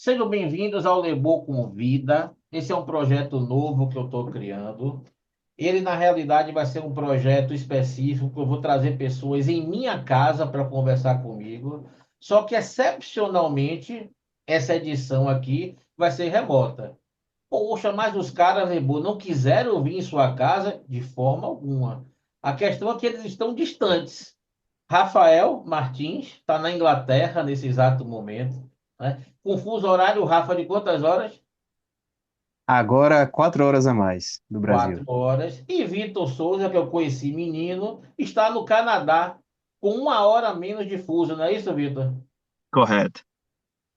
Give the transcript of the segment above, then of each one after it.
Sejam bem-vindos ao Lebô Convida. Esse é um projeto novo que eu estou criando. Ele, na realidade, vai ser um projeto específico que eu vou trazer pessoas em minha casa para conversar comigo. Só que, excepcionalmente, essa edição aqui vai ser remota. Poxa, mas os caras, Lebô, não quiseram vir em sua casa de forma alguma. A questão é que eles estão distantes. Rafael Martins está na Inglaterra nesse exato momento, né? Com fuso horário, Rafa, de quantas horas? Agora, 4 horas a mais do Brasil. 4 horas. E Vitor Souza, que eu conheci menino, está no Canadá, com 1 hora a menos de fuso, não é isso, Vitor? Correto.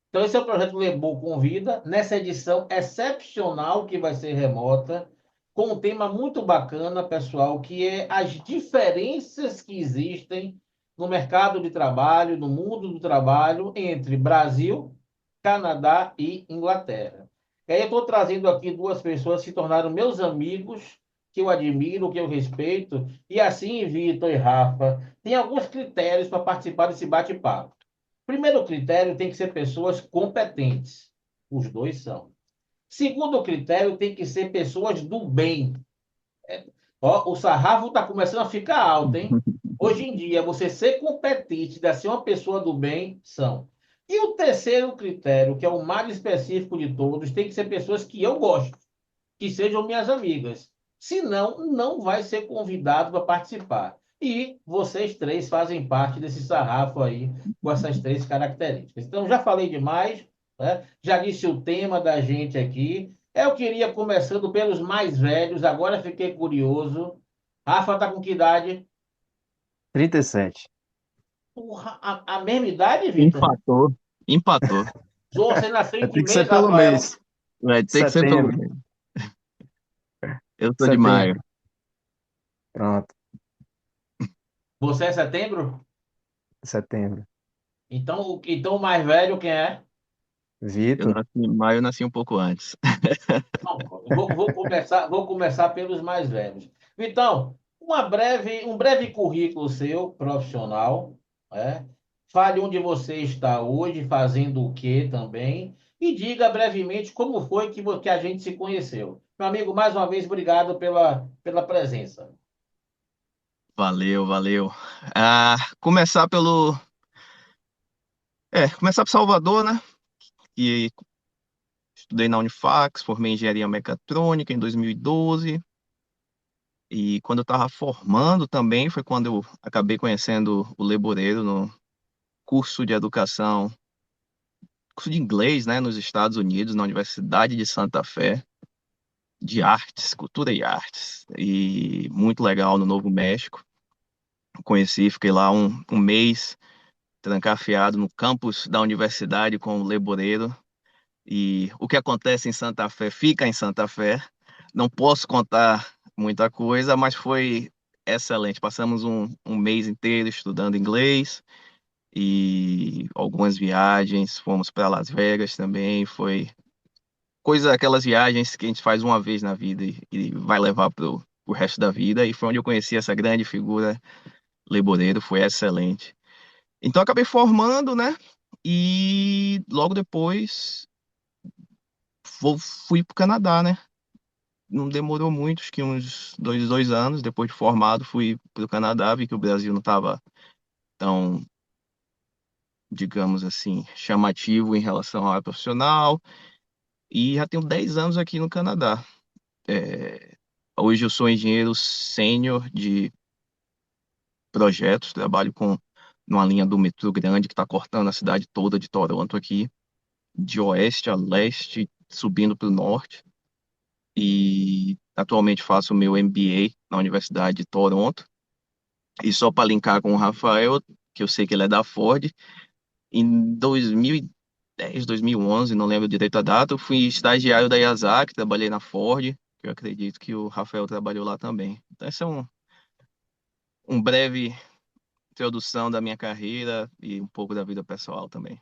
Então, esse é o projeto Lebô Convida, nessa edição excepcional que vai ser remota, com um tema muito bacana, pessoal, que é as diferenças que existem no mercado de trabalho, no mundo do trabalho, entre Brasil, Canadá e Inglaterra. E aí eu estou trazendo aqui duas pessoas que se tornaram meus amigos, que eu admiro, que eu respeito, e assim, Vitor e Rafa, tem alguns critérios para participar desse bate-papo. Primeiro critério tem que ser pessoas competentes. Os dois são. Segundo critério tem que ser pessoas do bem. Ó, o sarrafo está começando a ficar alto, hein? Hoje em dia, você ser competente, de ser uma pessoa do bem, são. E o terceiro critério, que é o mais específico de todos, tem que ser pessoas que eu gosto, que sejam minhas amigas. Senão, não vai ser convidado para participar. E vocês três fazem parte desse sarrafo aí, com essas três características. Então, já falei demais, né? Já disse o tema da gente aqui. Eu queria, começando pelos mais velhos, agora fiquei curioso. Rafa tá com que idade? 37. Porra, a mesma idade, Vitor? Empatou. Empatou. Você nasceu em que Tem que ser mês, pelo Rafael? mês. Vai ter que ser pelo Setembro. menos. Eu sou de maio. Setembro. Pronto. Você é setembro? Setembro. Então o mais velho quem é? Eu Vitor. nasci em maio, eu nasci um pouco antes. Não, vou começar pelos mais velhos. Então, um breve currículo seu, profissional, né? Fale onde você está hoje, fazendo o quê também, e diga brevemente como foi que a gente se conheceu. Meu amigo, mais uma vez, obrigado pela presença. Valeu, valeu. Começar pelo. Começar por Salvador, né? E estudei na Unifax, formei em engenharia mecatrônica em 2012. E quando eu estava formando também foi quando eu acabei conhecendo o Leboreiro no curso de educação, curso de inglês, né, nos Estados Unidos, na Universidade de Santa Fé, de artes, cultura e artes. E muito legal no Novo México. Conheci, fiquei lá um mês trancafiado no campus da universidade com o Leboreiro. E o que acontece em Santa Fé fica em Santa Fé. Não posso contar muita coisa, mas foi excelente. Passamos um mês inteiro estudando inglês e algumas viagens. Fomos para Las Vegas também. Foi aquelas viagens que a gente faz uma vez na vida e vai levar pro resto da vida. E foi onde eu conheci essa grande figura, Leboreiro. Foi excelente. Então, eu acabei formando, né? E logo depois fui para o Canadá, né? Não demorou muito, acho que uns dois anos depois de formado, fui para o Canadá, vi que o Brasil não estava tão, digamos assim, chamativo em relação à área profissional. E já tenho 10 anos aqui no Canadá. Hoje eu sou engenheiro sênior de projetos, trabalho numa linha do metrô grande que está cortando a cidade toda de Toronto aqui, de oeste a leste, subindo para o norte. E atualmente faço o meu MBA na Universidade de Toronto. E só para linkar com o Rafael, que eu sei que ele é da Ford, em 2010, 2011, não lembro direito a data, eu fui estagiário da Yazaki, trabalhei na Ford, que eu acredito que o Rafael trabalhou lá também. Então, essa é um breve introdução da minha carreira e um pouco da vida pessoal também.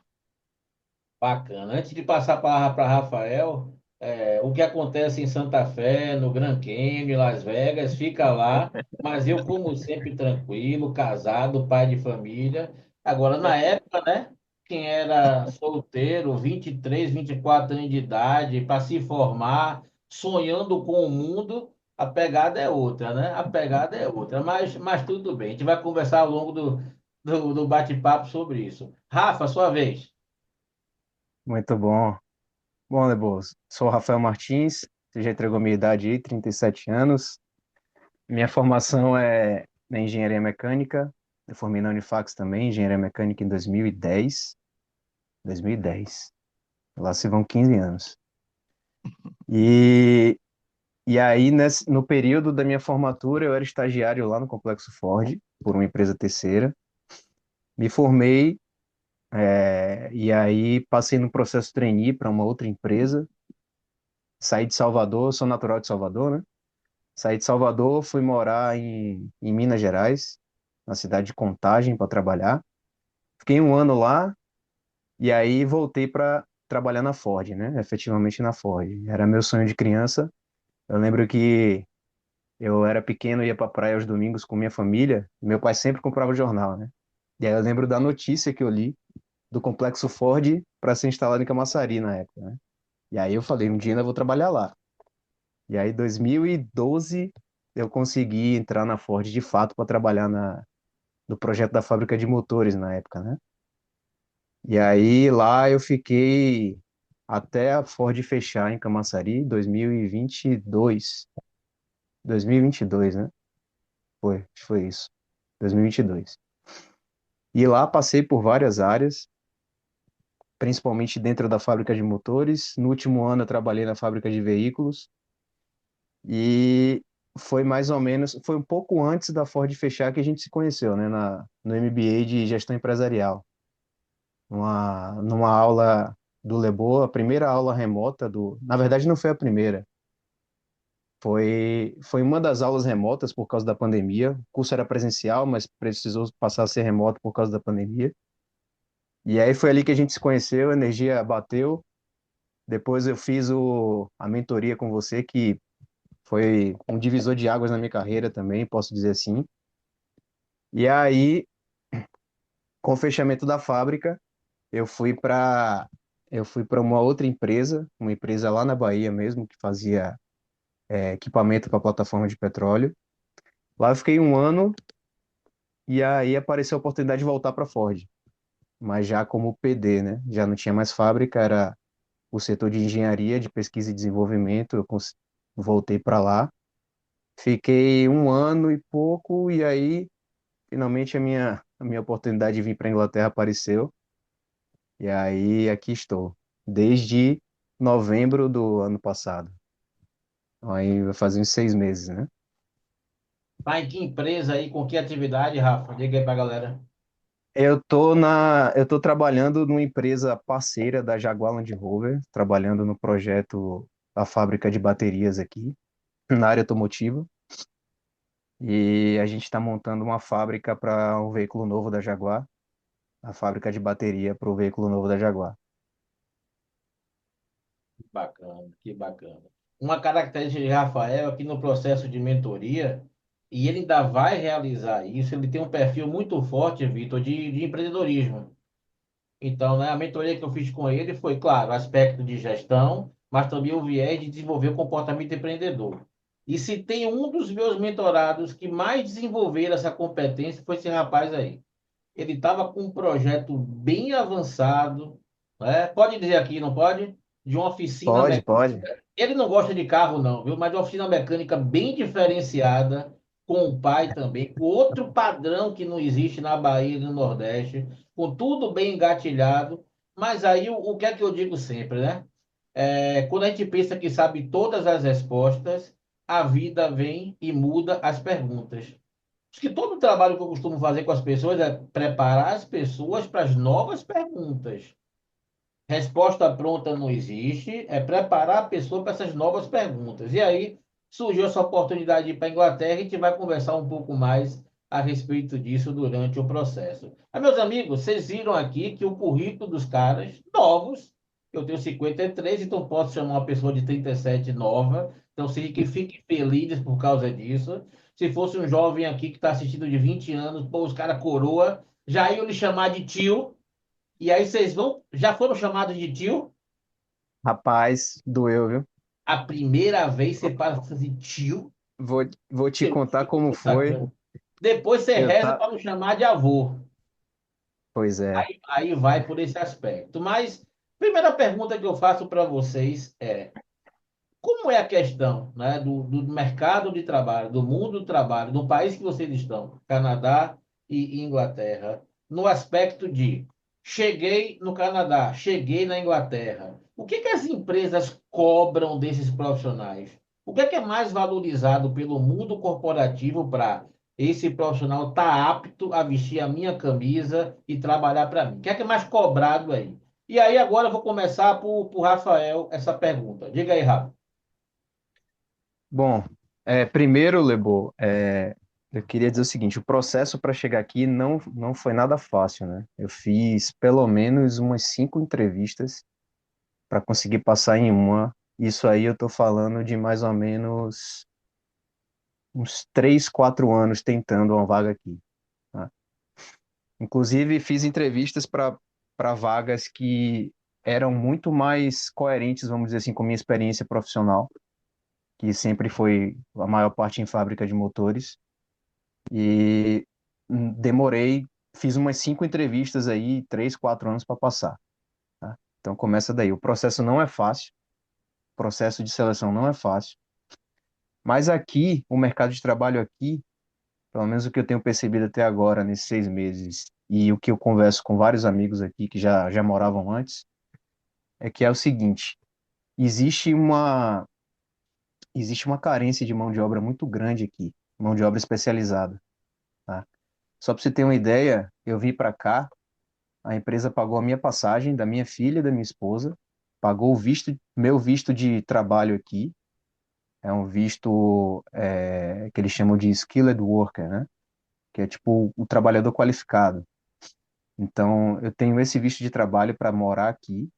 Bacana. Antes de passar para Rafael, o que acontece em Santa Fé, no Grand Canyon, Las Vegas, fica lá. Mas eu, como sempre, tranquilo, casado, pai de família. Agora, na época, né? quem era solteiro, 23, 24 anos de idade, para se formar, sonhando com o mundo, a pegada é outra, né? A pegada é outra, mas tudo bem. A gente vai conversar ao longo do bate-papo sobre isso. Rafa, sua vez. Muito bom. Bom, Lebos, sou o Rafael Martins, você já entregou minha idade aí, 37 anos. Minha formação é na engenharia mecânica. Eu formei na Unifax também, engenharia mecânica em 2010. 2010. Lá se vão 15 anos. E, e aí, no período da minha formatura, eu era estagiário lá no Complexo Ford, por uma empresa terceira. Me formei, e aí passei no processo trainee para uma outra empresa. Saí de Salvador, sou natural de Salvador, né? Saí de Salvador, fui morar em Minas Gerais, na cidade de Contagem, para trabalhar. Fiquei um ano lá e aí voltei para trabalhar na Ford, né? Efetivamente na Ford. Era meu sonho de criança. Eu lembro que eu era pequeno, ia para praia aos domingos com minha família. Meu pai sempre comprava jornal, né? E aí eu lembro da notícia que eu li do Complexo Ford para ser instalado em Camaçari na época, né? E aí eu falei, um dia ainda vou trabalhar lá. E aí, em 2012, eu consegui entrar na Ford de fato para trabalhar no projeto da fábrica de motores na época, né? E aí lá eu fiquei até a Ford fechar em Camaçari, 2022. 2022, né? Acho que foi isso. 2022. E lá passei por várias áreas, principalmente dentro da fábrica de motores. No último ano eu trabalhei na fábrica de veículos. E foi mais ou menos, foi um pouco antes da Ford fechar que a gente se conheceu, né, no MBA de Gestão Empresarial. Numa aula do Lebo, a primeira aula remota na verdade não foi a primeira, foi uma das aulas remotas por causa da pandemia. O curso era presencial, mas precisou passar a ser remoto por causa da pandemia. E aí foi ali que a gente se conheceu, a energia bateu. Depois eu fiz a mentoria com você, que foi um divisor de águas na minha carreira também, posso dizer assim. E aí, com o fechamento da fábrica, eu fui para eu fui para uma empresa lá na Bahia mesmo, que fazia equipamento para plataforma de petróleo. Lá eu fiquei um ano e aí apareceu a oportunidade de voltar para Ford, mas já como PD, né? Já não tinha mais fábrica, era o setor de engenharia, de pesquisa e desenvolvimento. Voltei para lá, fiquei um ano e pouco e aí finalmente a minha oportunidade de vir para a Inglaterra apareceu. E aí aqui estou, desde novembro do ano passado. Aí vai fazer uns 6 meses, né? Tá em que empresa aí, com que atividade, Rafa? Diga aí pra galera. Eu tô trabalhando numa empresa parceira da Jaguar Land Rover, trabalhando no projeto da fábrica de baterias aqui, na área automotiva. E a gente está montando uma fábrica para um veículo novo da Jaguar, a fábrica de bateria para o veículo novo da Jaguar. Bacana, que bacana. Uma característica de Rafael aqui no processo de mentoria, e ele ainda vai realizar isso, ele tem um perfil muito forte, Vitor, de empreendedorismo. Então, né, a mentoria que eu fiz com ele foi, claro, aspecto de gestão, mas também o viés de desenvolver o comportamento empreendedor. E se tem um dos meus mentorados que mais desenvolveram essa competência, foi esse rapaz aí. Ele estava com um projeto bem avançado, né? Pode dizer aqui, não pode? De uma oficina Pode, mecânica. pode. Ele não gosta de carro, não, viu? Mas de uma oficina mecânica bem diferenciada, com o pai também, com outro padrão que não existe na Bahia e no Nordeste, com tudo bem engatilhado. Mas aí o que é que eu digo sempre, né? Quando a gente pensa que sabe todas as respostas, a vida vem e muda as perguntas. Acho que todo o trabalho que eu costumo fazer com as pessoas é preparar as pessoas para as novas perguntas. Resposta pronta não existe, é preparar a pessoa para essas novas perguntas. E aí surgiu essa oportunidade de ir para a Inglaterra e a gente vai conversar um pouco mais a respeito disso durante o processo. Mas, meus amigos, vocês viram aqui que o currículo dos caras novos, eu tenho 53, então posso chamar uma pessoa de 37 nova, então seja que fiquem felizes por causa disso. Se fosse um jovem aqui que está assistindo de 20 anos, pô, os caras coroa, já iam lhe chamar de tio, E aí vocês já foram chamados de tio? Rapaz, doeu, viu? A primeira vez você passa assim, tio, Vou te contar como foi. depois você Eu reza tá, para não chamar de avô. pois é. Aí vai por esse aspecto. Mas, primeira pergunta que eu faço para vocês é: como é a questão, né, do mercado de trabalho, do mundo do trabalho, do país que vocês estão, Canadá e Inglaterra, no aspecto de cheguei no Canadá, cheguei na Inglaterra. O que que as empresas cobram desses profissionais? O que é mais valorizado pelo mundo corporativo para esse profissional estar apto a vestir a minha camisa e trabalhar para mim? O que é mais cobrado aí? E aí agora eu vou começar por Rafael essa pergunta. Diga aí, Rafa. Bom, primeiro, Lebo, eu queria dizer o seguinte: o processo para chegar aqui não foi nada fácil, né? Eu fiz pelo menos umas 5 entrevistas para conseguir passar em uma. Isso aí eu estou falando de mais ou menos uns 3, 4 anos tentando uma vaga aqui, tá? Inclusive, fiz entrevistas para vagas que eram muito mais coerentes, vamos dizer assim, com minha experiência profissional, que sempre foi a maior parte em fábrica de motores. E demorei, fiz umas 5 entrevistas aí, 3, 4 anos para passar, tá? Então começa daí. O processo não é fácil, o processo de seleção não é fácil, mas aqui, o mercado de trabalho aqui, pelo menos o que eu tenho percebido até agora, nesses 6 meses, e o que eu converso com vários amigos aqui que já moravam antes, é que é o seguinte: existe uma, existe uma carência de mão de obra muito grande aqui, mão de obra especializada, tá? Só para você ter uma ideia, eu vim para cá. A empresa pagou a minha passagem, da minha filha e da minha esposa, pagou meu visto de trabalho aqui. É um visto que eles chamam de skilled worker, né? Que é tipo o trabalhador qualificado. Então, eu tenho esse visto de trabalho para morar aqui.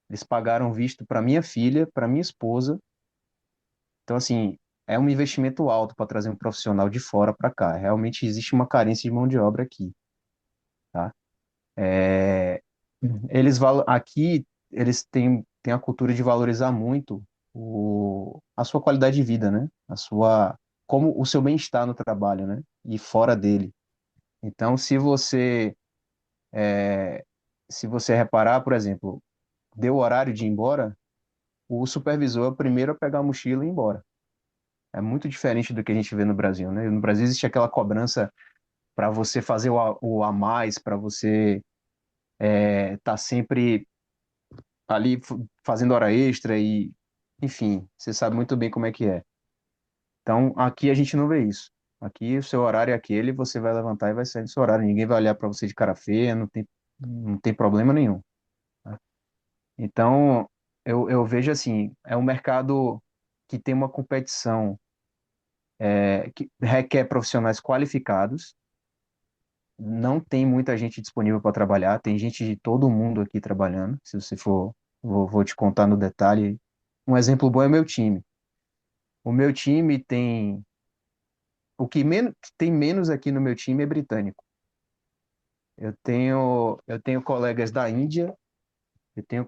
Eles pagaram visto para minha filha, para minha esposa. Então, assim, é um investimento alto para trazer um profissional de fora para cá. Realmente existe uma carência de mão de obra aqui, tá? É, aqui eles têm a cultura de valorizar muito a sua qualidade de vida, né? Como o seu bem-estar no trabalho, né? E fora dele. Então, se você reparar, por exemplo, deu o horário de ir embora, o supervisor é o primeiro a pegar a mochila e ir embora. É muito diferente do que a gente vê no Brasil, né? No Brasil existe aquela cobrança para você fazer o a mais, para você estar sempre ali fazendo hora extra e, enfim, você sabe muito bem como é que é. Então, aqui a gente não vê isso. Aqui o seu horário é aquele, você vai levantar e vai sair do seu horário. Ninguém vai olhar para você de cara feia, não tem problema nenhum, tá? Então, eu vejo assim, é um mercado que tem uma competição que requer profissionais qualificados. Não tem muita gente disponível para trabalhar, tem gente de todo mundo aqui trabalhando. Se você for, vou te contar no detalhe. Um exemplo bom é meu time. O meu time tem. O que tem menos aqui no meu time é britânico. Eu tenho colegas da Índia, tenho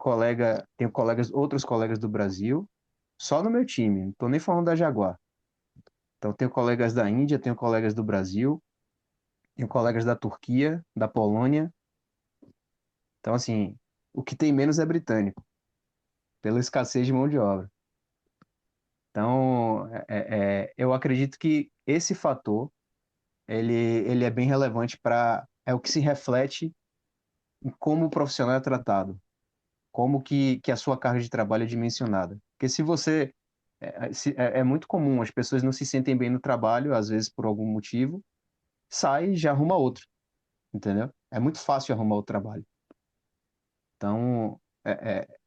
outros colegas do Brasil, só no meu time, não estou nem falando da Jaguar. Então, tenho colegas da Índia, tenho colegas do Brasil, tenho colegas da Turquia, da Polônia. Então, assim, o que tem menos é britânico, pela escassez de mão de obra. Então, eu acredito que esse fator, ele é bem relevante é o que se reflete em como o profissional é tratado, como que a sua carga de trabalho é dimensionada. Porque se você, é muito comum, as pessoas não se sentem bem no trabalho, às vezes por algum motivo, sai e já arruma outro, entendeu? É muito fácil arrumar outro trabalho. Então,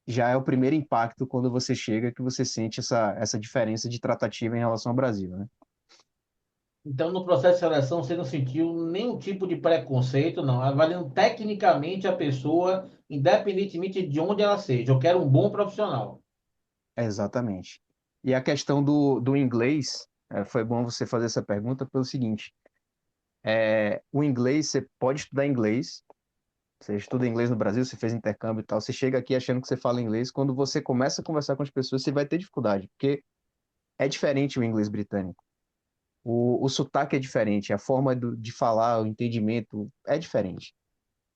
já é o primeiro impacto quando você chega que você sente essa diferença de tratativa em relação ao Brasil, né? Então, no processo de seleção, você não sentiu nenhum tipo de preconceito, não. Avaliando tecnicamente a pessoa, independentemente de onde ela seja. Eu quero um bom profissional. Exatamente. E a questão do inglês, foi bom você fazer essa pergunta pelo seguinte: o inglês, você pode estudar inglês, Você estuda inglês no Brasil, você fez intercâmbio e tal, você chega aqui achando que você fala inglês, quando você começa a conversar com as pessoas, você vai ter dificuldade, porque é diferente o inglês britânico. O sotaque é diferente, a forma de falar, o entendimento é diferente.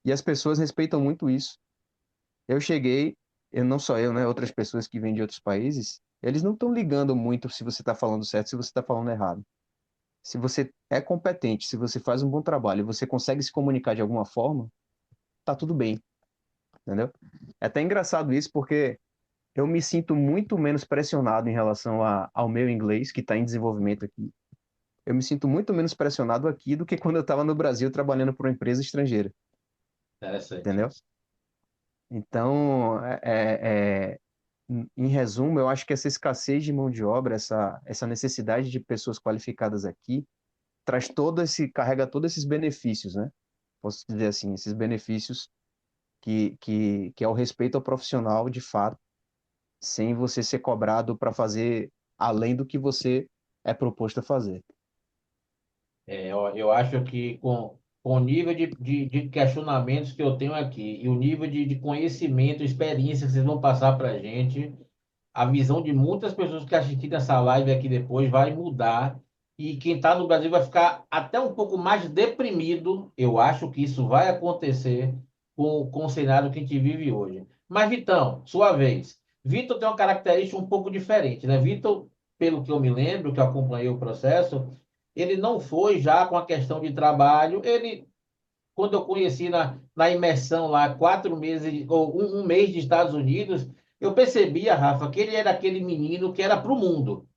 E as pessoas respeitam muito isso. Eu cheguei, eu não só eu, né? Outras pessoas que vêm de outros países, eles não estão ligando muito se você está falando certo, se você está falando errado. Se você é competente, se você faz um bom trabalho, e você consegue se comunicar de alguma forma, tá tudo bem, entendeu? É até engraçado isso porque eu me sinto muito menos pressionado em relação ao meu inglês, que está em desenvolvimento aqui. Eu me sinto muito menos pressionado aqui do que quando eu estava no Brasil trabalhando para uma empresa estrangeira, Interessante entendeu? isso. Então, em resumo, eu acho que essa escassez de mão de obra, essa necessidade de pessoas qualificadas aqui, carrega todos esses benefícios, né? Posso dizer assim, esses benefícios que é o respeito ao profissional de fato, sem você ser cobrado para fazer além do que você é proposto a fazer. Eu acho que com o nível de questionamentos que eu tenho aqui e o nível de conhecimento, experiência que vocês vão passar para a gente, a visão de muitas pessoas que assistirem essa live aqui depois vai mudar e quem está no Brasil vai ficar até um pouco mais deprimido. Eu acho que isso vai acontecer com o cenário que a gente vive hoje. Mas, Vitão, sua vez. Vitor tem uma característica um pouco diferente, né? Vitor, pelo que eu me lembro, que eu acompanhei o processo, ele não foi já com a questão de trabalho, ele quando eu conheci na imersão lá, 4 meses, ou um mês de Estados Unidos, eu percebia, Rafa, que ele era aquele menino que era para o mundo.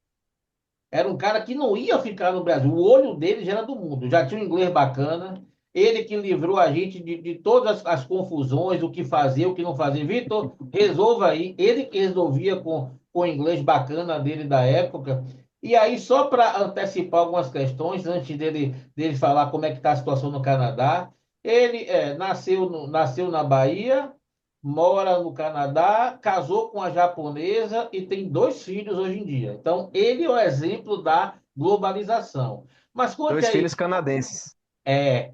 Era um cara que não ia ficar no Brasil. O olho dele já era do mundo. Já tinha um inglês bacana. Ele que livrou a gente de todas as confusões, o que fazer, o que não fazer. Vitor, resolva aí. Ele que resolvia com o inglês bacana dele da época. E aí, só para antecipar algumas questões, antes dele falar como é que está a situação no Canadá, ele nasceu, nasceu na Bahia, mora no Canadá, casou com a japonesa e tem 2 filhos hoje em dia. Então, ele é o exemplo da globalização. Mas conte Dois aí, filhos canadenses. é.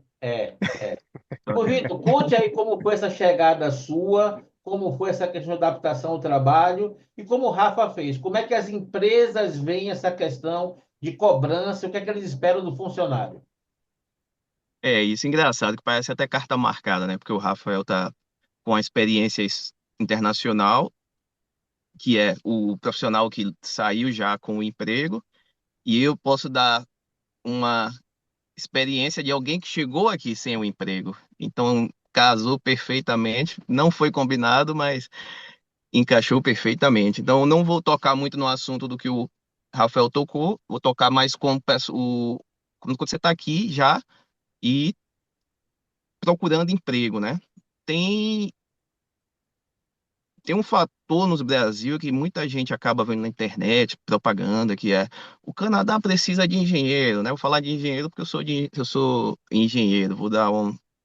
Ô, Vitor, conte aí como foi essa chegada sua, como foi essa questão de adaptação ao trabalho e como o Rafa fez. Como é que as empresas veem essa questão de cobrança, o que é que eles esperam do funcionário? Isso é engraçado, que parece até carta marcada, né? Porque o Rafael tá com a experiência internacional, que é o profissional que saiu já com o emprego, e eu posso dar uma experiência de alguém que chegou aqui sem o emprego. Então, casou perfeitamente. Não foi combinado, mas encaixou perfeitamente. Então, eu não vou tocar muito no assunto do que o Rafael tocou, vou tocar mais como quando você está aqui já e procurando emprego, né? Tem, tem um fator no Brasil que muita gente acaba vendo na internet, propaganda, que é o Canadá precisa de engenheiro, né? Vou falar de engenheiro porque eu sou engenheiro, vou dar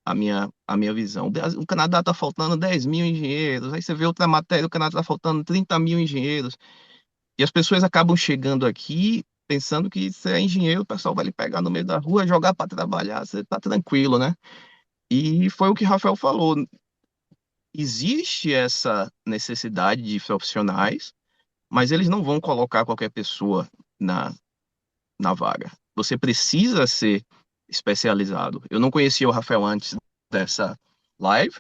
a minha visão. O Canadá está faltando 10 mil engenheiros, aí você vê outra matéria, o Canadá está faltando 30 mil engenheiros. E as pessoas acabam chegando aqui pensando que você é engenheiro, o pessoal vai lhe pegar no meio da rua, jogar para trabalhar, você tá tranquilo, né? E foi o que o Rafael falou. Existe essa necessidade de profissionais, mas eles não vão colocar qualquer pessoa na, na vaga. Você precisa ser especializado. Eu não conhecia o Rafael antes dessa live,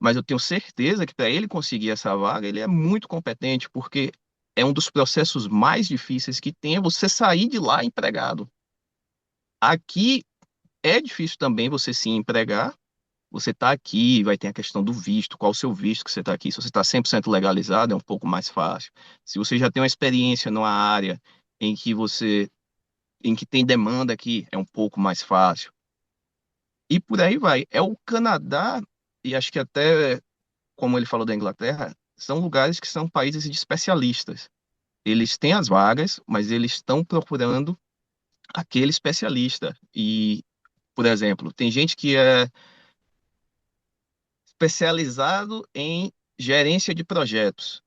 mas eu tenho certeza que para ele conseguir essa vaga, ele é muito competente, porque é um dos processos mais difíceis que tem é você sair de lá empregado. Aqui é difícil também você se empregar. Você está aqui, vai ter a questão do visto, qual o seu visto que você está aqui. Se você está 100% legalizado, é um pouco mais fácil. Se você já tem uma experiência numa área em que em que tem demanda aqui, é um pouco mais fácil. E por aí vai. É o Canadá, e acho que até, como ele falou da Inglaterra, são lugares que são países de especialistas. Eles têm as vagas, mas eles estão procurando aquele especialista. E, por exemplo, tem gente que é especializado em gerência de projetos.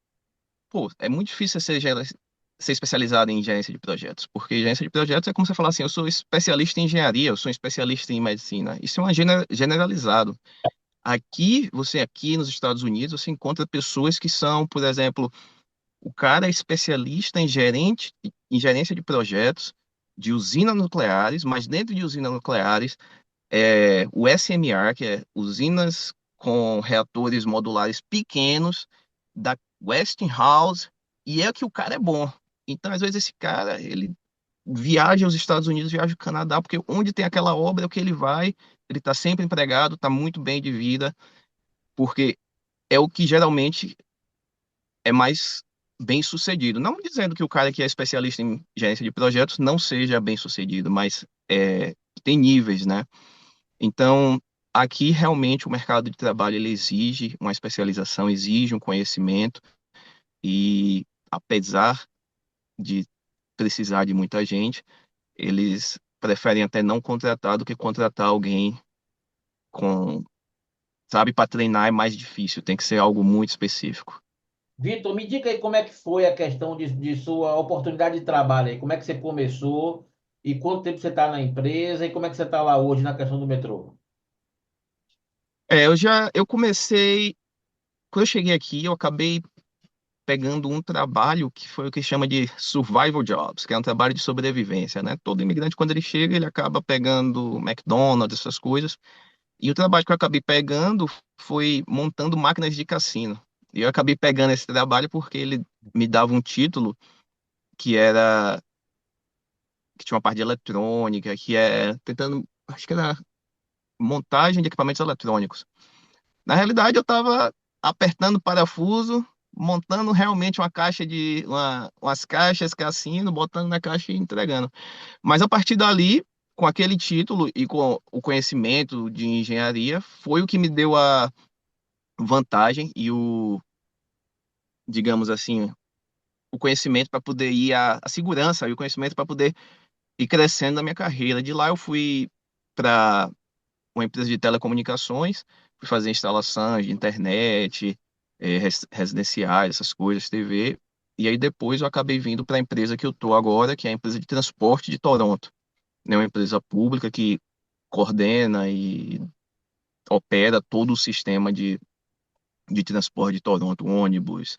Pô, é muito difícil ser especializado em gerência de projetos, porque gerência de projetos é como você falar assim, eu sou especialista em engenharia, eu sou especialista em medicina. Isso é uma generalizado. Aqui nos Estados Unidos, você encontra pessoas que são, por exemplo, o cara é especialista em gerência de projetos de usinas nucleares, mas dentro de usinas nucleares, o SMR, que é usinas com reatores modulares pequenos, da Westinghouse, e é que o cara é bom. Então, às vezes, esse cara, ele viaja aos Estados Unidos, viaja ao Canadá, porque onde tem aquela obra é o que ele vai, ele está sempre empregado, está muito bem de vida, porque é o que geralmente é mais bem sucedido. Não dizendo que o cara que é especialista em gerência de projetos não seja bem sucedido, mas tem níveis, né? Então, aqui realmente o mercado de trabalho ele exige uma especialização, exige um conhecimento, e apesar de precisar de muita gente, eles preferem até não contratar do que contratar alguém com, sabe, para treinar é mais difícil, tem que ser algo muito específico. Vitor, me diga aí como é que foi a questão de sua oportunidade de trabalho aí. Como é que você começou e quanto tempo você está na empresa e como é que você está lá hoje na questão do metrô? Eu comecei, quando eu cheguei aqui, eu acabei pegando um trabalho que foi o que chama de survival jobs, que é um trabalho de sobrevivência, né? Todo imigrante, quando ele chega, ele acaba pegando McDonald's, essas coisas. E o trabalho que eu acabei pegando foi montando máquinas de cassino. E eu acabei pegando esse trabalho porque ele me dava um título que era que tinha uma parte de eletrônica, que é tentando, acho que era montagem de equipamentos eletrônicos. Na realidade, eu estava apertando o parafuso, montando realmente umas caixas cassino, botando na caixa e entregando. Mas a partir dali, com aquele título e com o conhecimento de engenharia, foi o que me deu a vantagem e digamos assim, o conhecimento para poder a segurança e o conhecimento para poder ir crescendo na minha carreira. De lá eu fui para uma empresa de telecomunicações, fui fazer instalações de internet, residenciais, essas coisas, TV. E aí depois eu acabei vindo para a empresa que eu estou agora, que é a empresa de transporte de Toronto, né? Uma empresa pública que coordena e opera todo o sistema de transporte de Toronto, ônibus,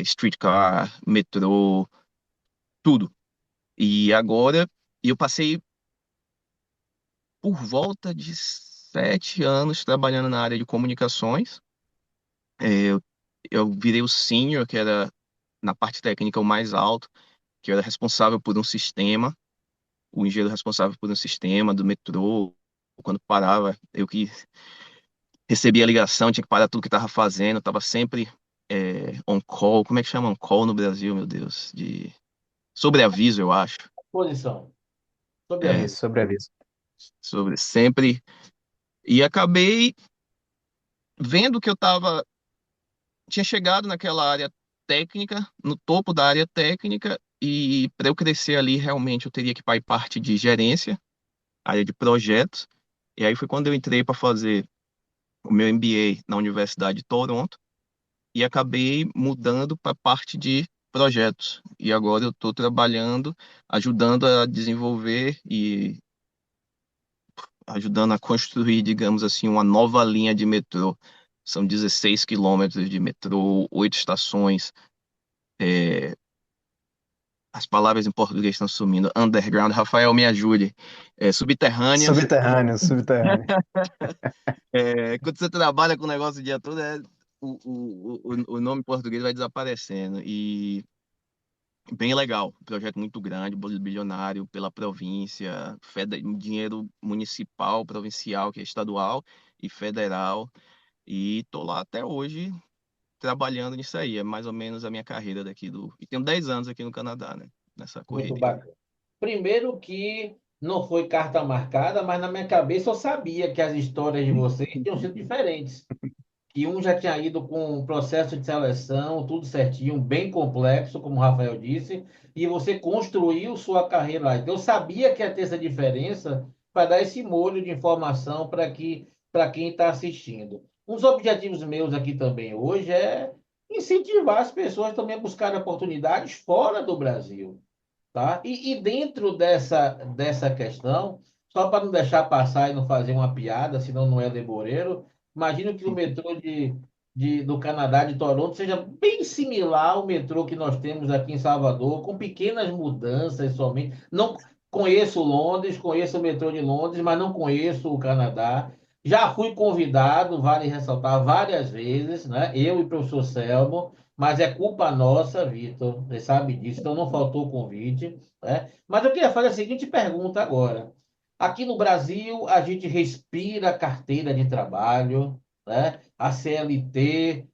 streetcar, metrô, tudo. E agora eu passei por volta de 7 anos trabalhando na área de comunicações. Eu virei o senior, que era na parte técnica o mais alto, que eu era responsável por um sistema, o engenheiro responsável por um sistema do metrô. Quando parava, eu que recebia a ligação, tinha que parar tudo que estava fazendo, estava sempre on call. Como é que chama on call no Brasil, meu Deus? De sobreaviso, eu acho. Posição, sobre a É, vida. Isso, sobreaviso. sobre sempre. E acabei vendo que tinha chegado naquela área técnica, no topo da área técnica, e para eu crescer ali, realmente eu teria que ir para a parte de gerência, área de projetos. E aí foi quando eu entrei para fazer o meu MBA na Universidade de Toronto e acabei mudando para a parte de projetos. E agora eu estou trabalhando, ajudando a desenvolver e ajudando a construir, digamos assim, uma nova linha de metrô. São 16 quilômetros de metrô, 8 estações. As palavras em português estão sumindo. Underground, Rafael, me ajude. Subterrâneas. Subterrâneo, subterrâneo. Quando você trabalha com o negócio o dia todo, o nome em português vai desaparecendo. E bem legal. Um projeto muito grande, bilionário pela província, dinheiro municipal, provincial, que é estadual, e federal. E tô lá até hoje trabalhando nisso aí. É mais ou menos a minha carreira daqui do. E tenho 10 anos aqui no Canadá, né? Nessa Muito correria. bacana. Primeiro que não foi carta marcada, mas na minha cabeça eu sabia que as histórias de vocês tinham sido diferentes. Que um já tinha ido com um processo de seleção, tudo certinho, bem complexo, como o Rafael disse, e você construiu sua carreira lá. Então, eu sabia que ia ter essa diferença para dar esse molho de informação para quem está assistindo. Um dos objetivos meus aqui também hoje é incentivar as pessoas também a buscarem oportunidades fora do Brasil. Tá? E dentro dessa questão, só para não deixar passar e não fazer uma piada, senão não é leboreiro, Imagino que o metrô do Canadá, de Toronto, seja bem similar ao metrô que nós temos aqui em Salvador, com pequenas mudanças somente. Não conheço Londres, conheço o metrô de Londres, mas não conheço o Canadá. Já fui convidado, vale ressaltar, várias vezes, né? Eu e o professor Selmo, mas é culpa nossa, Vitor, você sabe disso, então não faltou o convite, né? Mas eu queria fazer a seguinte pergunta agora. Aqui no Brasil, a gente respira carteira de trabalho, né? A CLT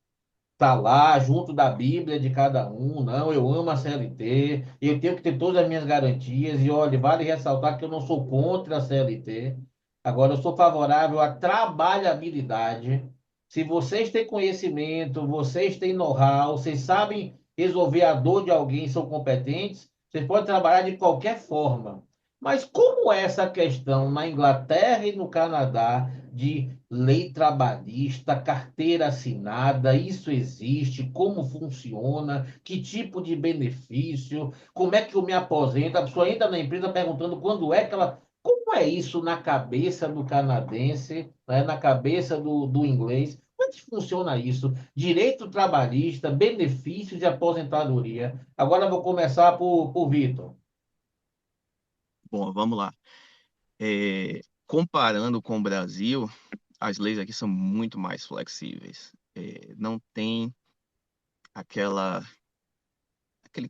está lá junto da Bíblia de cada um. Não, eu amo a CLT, eu tenho que ter todas as minhas garantias. E olha, vale ressaltar que eu não sou contra a CLT. Agora, eu sou favorável à trabalhabilidade. Se vocês têm conhecimento, vocês têm know-how, vocês sabem resolver a dor de alguém, são competentes, vocês podem trabalhar de qualquer forma. Mas como é essa questão na Inglaterra e no Canadá de lei trabalhista, carteira assinada, isso existe, como funciona, que tipo de benefício, como é que eu me aposento? A pessoa entra na empresa perguntando quando é que ela. Como é isso na cabeça do canadense, né, na cabeça do inglês? Como é que funciona isso? Direito trabalhista, benefícios de aposentadoria. Agora eu vou começar por Vitor. Bom, vamos lá. Comparando com o Brasil, as leis aqui são muito mais flexíveis. Não tem aquela, aquele,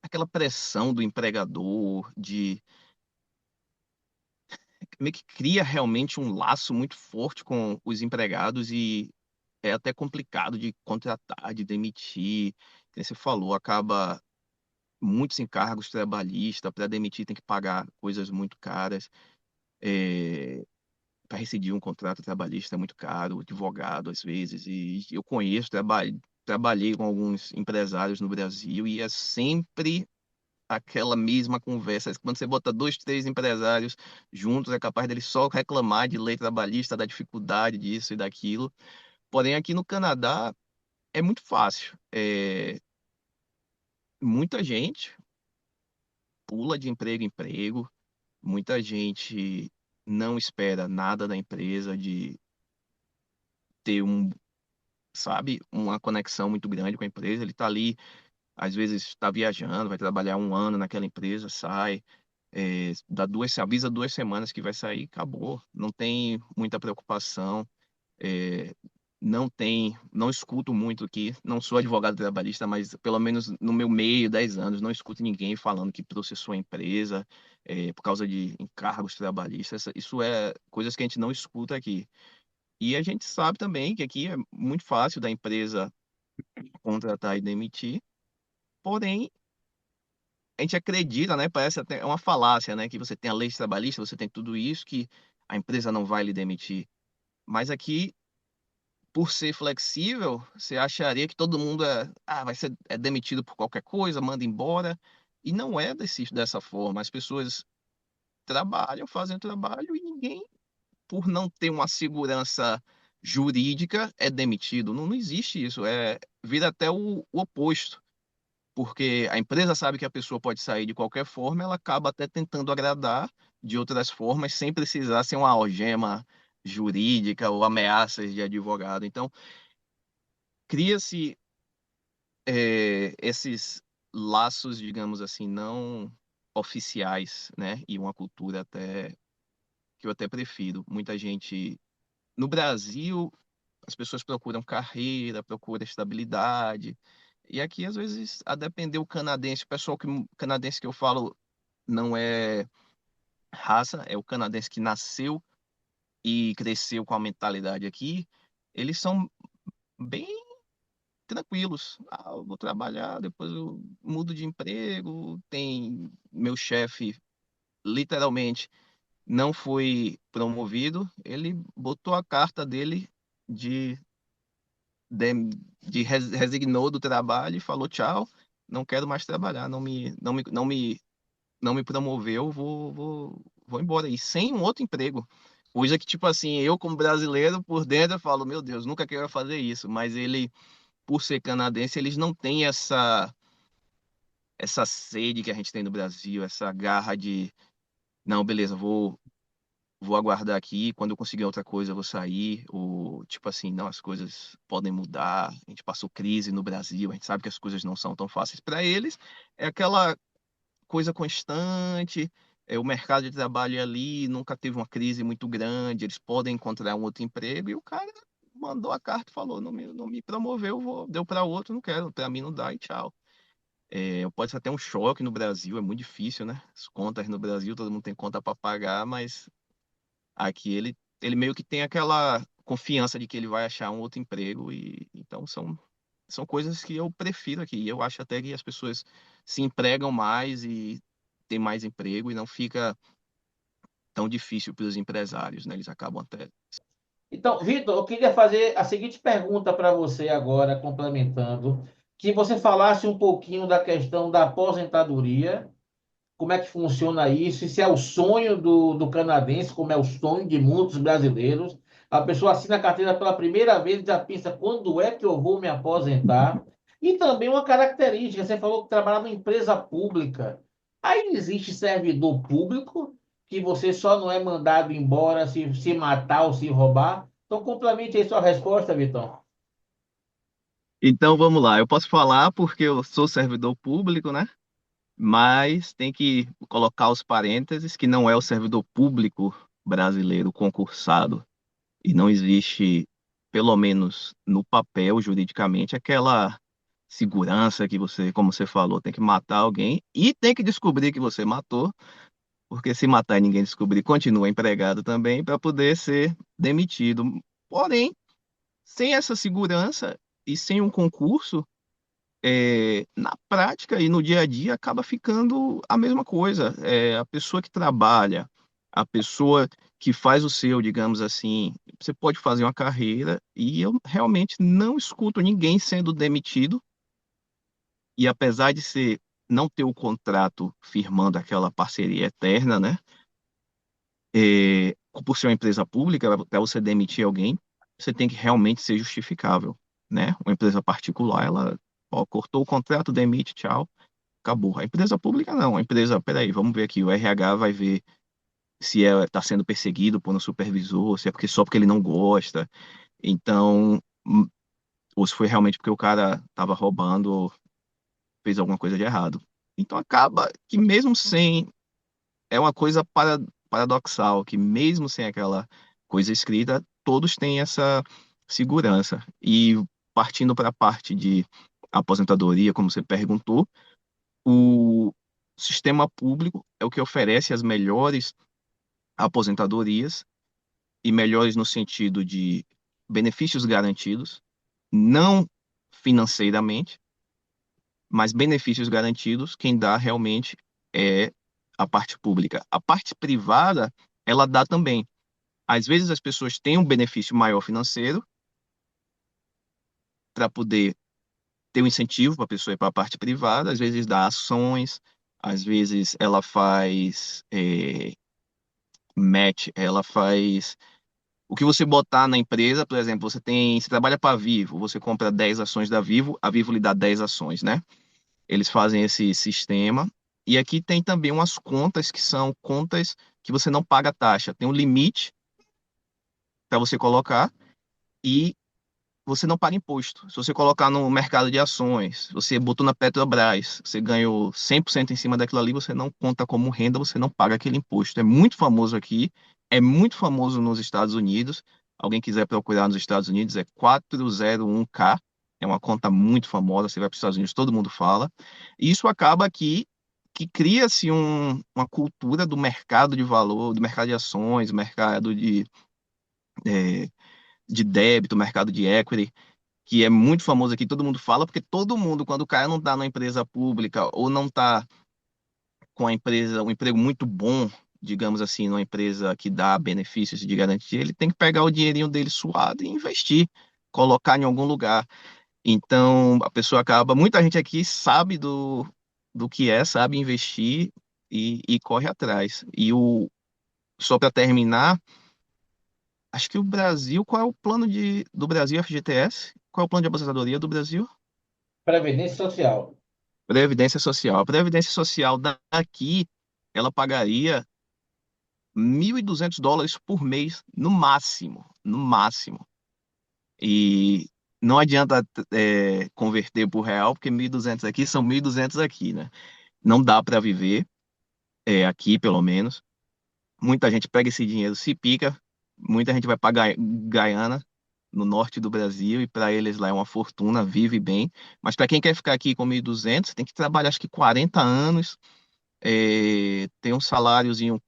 aquela pressão do empregador de meio que cria realmente um laço muito forte com os empregados e é até complicado de contratar, de demitir. Como você falou, acaba muitos encargos trabalhistas, para demitir tem que pagar coisas muito caras. Para rescindir um contrato trabalhista é muito caro, advogado às vezes. E eu conheço, trabalhei com alguns empresários no Brasil e é sempre aquela mesma conversa. Quando você bota dois, três empresários juntos, é capaz deles só reclamar de lei trabalhista, da dificuldade disso e daquilo. Porém, aqui no Canadá é muito fácil. Muita gente pula de emprego em emprego, muita gente não espera nada da empresa de ter sabe, uma conexão muito grande com a empresa. Ele está ali, às vezes está viajando, vai trabalhar um ano naquela empresa, sai, avisa 2 semanas que vai sair, acabou. Não tem muita preocupação. é, não escuto muito aqui, não sou advogado trabalhista, mas pelo menos no meu meio, 10 anos, não escuto ninguém falando que processou a empresa por causa de encargos trabalhistas. Isso é coisas que a gente não escuta aqui. E a gente sabe também que aqui é muito fácil da empresa contratar e demitir, porém, a gente acredita, né? Parece até uma falácia, né? Que você tem a lei trabalhista, você tem tudo isso, que a empresa não vai lhe demitir. Mas aqui, por ser flexível, você acharia que todo mundo vai ser demitido por qualquer coisa, manda embora. E não é dessa forma. As pessoas trabalham, fazem o trabalho e ninguém, por não ter uma segurança jurídica, é demitido. Não, não existe isso. Vira até o oposto. Porque a empresa sabe que a pessoa pode sair de qualquer forma, ela acaba até tentando agradar de outras formas, sem precisar ser uma algema jurídica ou ameaças de advogado. Então, cria-se esses laços, digamos assim, não oficiais, né? E uma cultura até que eu até prefiro. Muita gente no Brasil, as pessoas procuram carreira, procuram estabilidade. E aqui, às vezes, a depender o canadense, canadense que eu falo não é raça, é o canadense que nasceu e cresceu com a mentalidade aqui, eles são bem tranquilos. Ah, eu vou trabalhar, depois eu mudo de emprego. Tem meu chefe, literalmente, não foi promovido, ele botou a carta dele de, resignou do trabalho e falou tchau, não quero mais trabalhar, não me promoveu, vou embora. E sem um outro emprego. Coisa que, tipo assim, eu como brasileiro, por dentro, eu falo, meu Deus, nunca quero fazer isso. Mas ele, por ser canadense, eles não têm essa sede que a gente tem no Brasil, essa garra de, não, beleza, vou. vou aguardar aqui, quando eu conseguir outra coisa, eu vou sair, ou tipo assim, não, as coisas podem mudar, a gente passou crise no Brasil, a gente sabe que as coisas não são tão fáceis para eles, é aquela coisa constante, o mercado de trabalho é ali nunca teve uma crise muito grande, eles podem encontrar um outro emprego, e o cara mandou a carta e falou, não me promoveu, deu para outro, não quero, para mim não dá e tchau. Pode ser até um choque no Brasil, é muito difícil, né? As contas no Brasil, todo mundo tem conta para pagar, mas aqui ele meio que tem aquela confiança de que ele vai achar um outro emprego e então são coisas que eu prefiro aqui. E eu acho até que as pessoas se empregam mais e têm mais emprego e não fica tão difícil para os empresários, né? Eles acabam até. Então, Vitor, eu queria fazer a seguinte pergunta para você agora, complementando, que você falasse um pouquinho da questão da aposentadoria, como é que funciona isso, e se é o sonho do canadense, como é o sonho de muitos brasileiros. A pessoa assina a carteira pela primeira vez e já pensa, quando é que eu vou me aposentar? E também uma característica, você falou que trabalha numa empresa pública. Aí existe servidor público, que você só não é mandado embora se matar ou se roubar. Então, complemente aí sua resposta, Vitão. Então vamos lá, eu posso falar porque eu sou servidor público, né? Mas tem que colocar os parênteses que não é o servidor público brasileiro concursado. E não existe, pelo menos no papel, juridicamente, aquela segurança que você, como você falou, tem que matar alguém e tem que descobrir que você matou, porque se matar e ninguém descobrir, continua empregado também para poder ser demitido. Porém, sem essa segurança e sem um concurso, na prática e no dia a dia acaba ficando a mesma coisa. A pessoa que trabalha, a pessoa que faz o seu, digamos assim, você pode fazer uma carreira e eu realmente não escuto ninguém sendo demitido. E apesar de ser não ter o contrato firmando aquela parceria eterna, né? Por ser uma empresa pública, para você demitir alguém, você tem que realmente ser justificável, né? Uma empresa particular, ela ó, cortou o contrato, demite, tchau, acabou. A empresa pública não. A empresa, peraí, vamos ver aqui. O RH vai ver se está sendo perseguido por um supervisor, se é porque só porque ele não gosta. Então, ou se foi realmente porque o cara estava roubando ou fez alguma coisa de errado. Então acaba que mesmo sem é uma coisa paradoxal, que mesmo sem aquela coisa escrita, todos têm essa segurança. E partindo para a parte de aposentadoria, como você perguntou, o sistema público é o que oferece as melhores aposentadorias e melhores no sentido de benefícios garantidos, não financeiramente, mas benefícios garantidos, quem dá realmente é a parte pública. A parte privada, ela dá também. Às vezes as pessoas têm um benefício maior financeiro para poder ter um incentivo para a pessoa ir para a parte privada, às vezes dá ações, às vezes ela faz match, ela faz o que você botar na empresa, por exemplo, você trabalha para a Vivo, você compra 10 ações da Vivo, a Vivo lhe dá 10 ações, né? Eles fazem esse sistema. E aqui tem também umas contas que são contas que você não paga taxa. Tem um limite para você colocar e você não paga imposto. Se você colocar no mercado de ações, você botou na Petrobras, você ganhou 100% em cima daquilo ali, você não conta como renda, você não paga aquele imposto. É muito famoso aqui, é muito famoso nos Estados Unidos. Alguém quiser procurar nos Estados Unidos, é 401k. É uma conta muito famosa, você vai para os Estados Unidos, todo mundo fala. E isso acaba aqui que cria-se uma cultura do mercado de valor, do mercado de ações, mercado eh, de débito, mercado de equity, que é muito famoso aqui, todo mundo fala, porque todo mundo, quando o cara não está na empresa pública ou não está com a empresa, um emprego muito bom, digamos assim, numa empresa que dá benefícios de garantia, ele tem que pegar o dinheirinho dele suado e investir, colocar em algum lugar. Então, a pessoa acaba, muita gente aqui sabe do que é, sabe investir e corre atrás. Só para terminar, acho que o Brasil, qual é o plano do Brasil FGTS? Qual é o plano de aposentadoria do Brasil? Previdência Social. Previdência Social. A Previdência Social daqui, ela pagaria US$ 1.200 por mês, no máximo, no máximo. E não adianta converter por real, porque 1.200 aqui são 1.200 aqui, né? Não dá para viver, aqui pelo menos. Muita gente pega esse dinheiro, se pica, muita gente vai para Gaiana, no norte do Brasil, e para eles lá é uma fortuna, vive bem. Mas para quem quer ficar aqui com 1.200, tem que trabalhar acho que 40 anos, tem um saláriozinho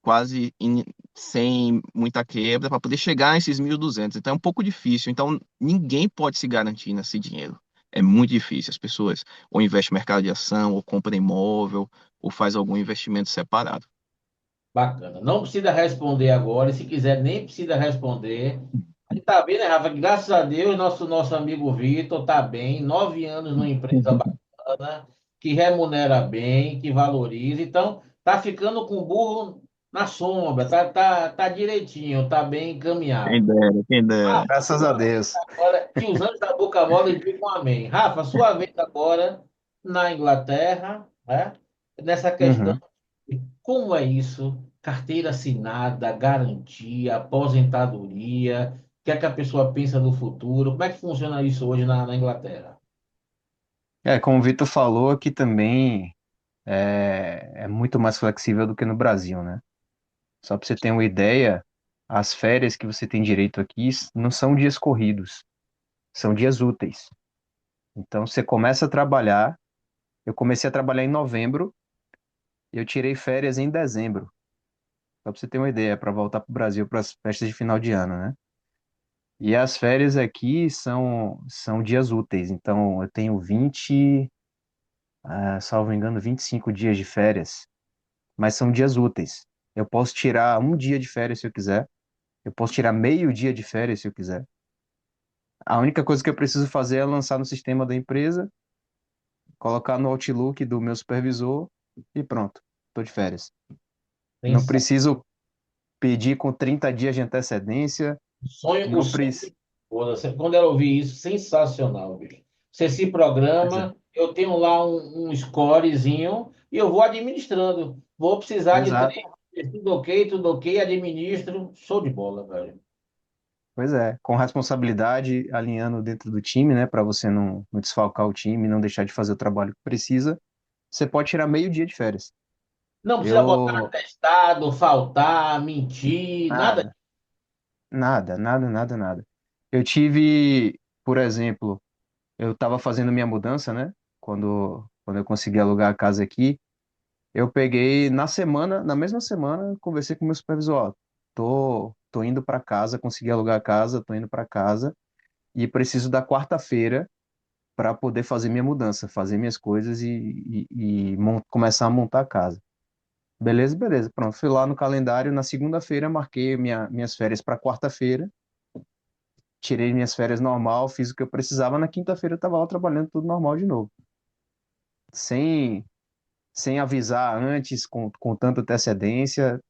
quase sem muita quebra para poder chegar a esses 1.200. Então é um pouco difícil. Então ninguém pode se garantir nesse dinheiro. É muito difícil. As pessoas ou investem no mercado de ação, ou compram imóvel, ou faz algum investimento separado. Bacana. Não precisa responder agora, e se quiser, nem precisa responder. A gente tá vendo, né, Rafa, que graças a Deus, nosso amigo Vitor tá bem, 9 anos numa empresa bacana, que remunera bem, que valoriza. Então, tá ficando com o burro na sombra, tá direitinho, tá bem Quem encaminhado. dera, quem dera. Rafa, Graças a Deus. agora, que os anjos da boca mole digam amém. Rafa, sua vez agora na Inglaterra, né? Nessa questão. Uhum. Como é isso? Carteira assinada, garantia, aposentadoria, o que é que a pessoa pensa no futuro? Como é que funciona isso hoje na Inglaterra? Como o Vitor falou, aqui também é muito mais flexível do que no Brasil, né? Só para você ter uma ideia, as férias que você tem direito aqui não são dias corridos, são dias úteis. Então você começa a trabalhar. Eu comecei a trabalhar em novembro, e eu tirei férias em dezembro. Só para você ter uma ideia, para voltar para o Brasil para as festas de final de ano, né? E as férias aqui são dias úteis. Então eu tenho 20, salvo engano, 25 dias de férias, mas são dias úteis. Eu posso tirar um dia de férias se eu quiser. Eu posso tirar meio dia de férias se eu quiser. A única coisa que eu preciso fazer é lançar no sistema da empresa, colocar no Outlook do meu supervisor e pronto, estou de férias. Não Pensa, preciso pedir com 30 dias de antecedência, o não sonho preciso. de toda. Quando ela ouvir isso, sensacional, bicho. Você se Pois é, programa, eu tenho lá um scorezinho e eu vou administrando. Vou precisar de exato. 3 dias, tudo ok, administro. Show de bola, velho. Pois é, com responsabilidade, alinhando dentro do time, né, para você não desfalcar o time, não deixar de fazer o trabalho que precisa, você pode tirar meio dia de férias. Não precisa botar Eu, atestado, faltar, mentir, nada. nada, nada. Eu tive, por exemplo, eu estava fazendo minha mudança, né, quando eu consegui alugar a casa aqui, eu peguei na mesma semana, conversei com o meu supervisor, ó, tô indo para casa, consegui alugar a casa, tô indo para casa, e preciso da quarta-feira para poder fazer minha mudança, fazer minhas coisas e começar a montar a casa. Beleza, beleza. Pronto, fui lá no calendário. Na segunda-feira, marquei minhas férias para quarta-feira. Tirei minhas férias normal, fiz o que eu precisava. Na quinta-feira, eu estava lá trabalhando tudo normal de novo. Sem, sem avisar antes, com tanta antecedência.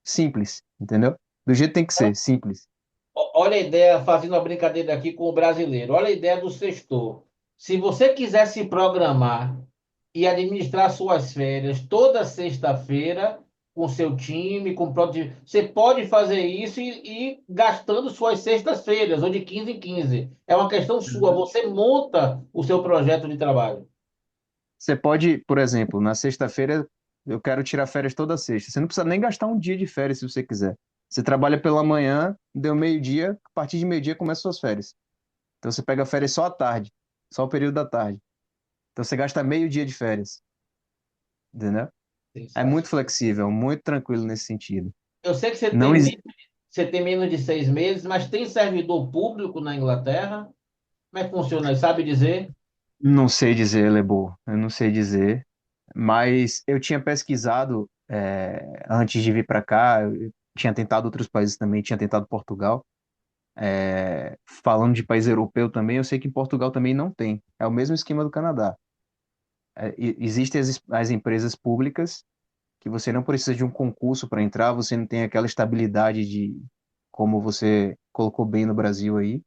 Simples, entendeu? Do jeito que tem que ser, simples. Olha a ideia, fazendo uma brincadeira aqui com o brasileiro. Olha a ideia do sextor. Se você quiser se programar e administrar suas férias toda sexta-feira com seu time, com produtividade, você pode fazer isso e ir gastando suas sextas-feiras, ou de 15 em 15. É uma questão sua. Você monta o seu projeto de trabalho. Você pode, por exemplo, na sexta-feira, eu quero tirar férias toda sexta. Você não precisa nem gastar um dia de férias se você quiser. Você trabalha pela manhã, deu meio-dia, a partir de meio-dia começa suas férias. Então você pega férias só à tarde, só o período da tarde. Então você gasta meio dia de férias, entendeu? É muito Sensacional. flexível, muito tranquilo nesse sentido. Eu sei que você Não, tem, você tem menos de 6 meses, mas tem servidor público na Inglaterra? Como é que funciona? Sabe dizer? não sei dizer, Lebo, eu não sei dizer, mas eu tinha pesquisado antes de vir para cá, eu tinha tentado outros países também, tinha tentado Portugal. Falando de país europeu também, eu sei que em Portugal também não tem. É o mesmo esquema do Canadá. Existem as empresas públicas que você não precisa de um concurso para entrar, você não tem aquela estabilidade de como você colocou bem no Brasil aí.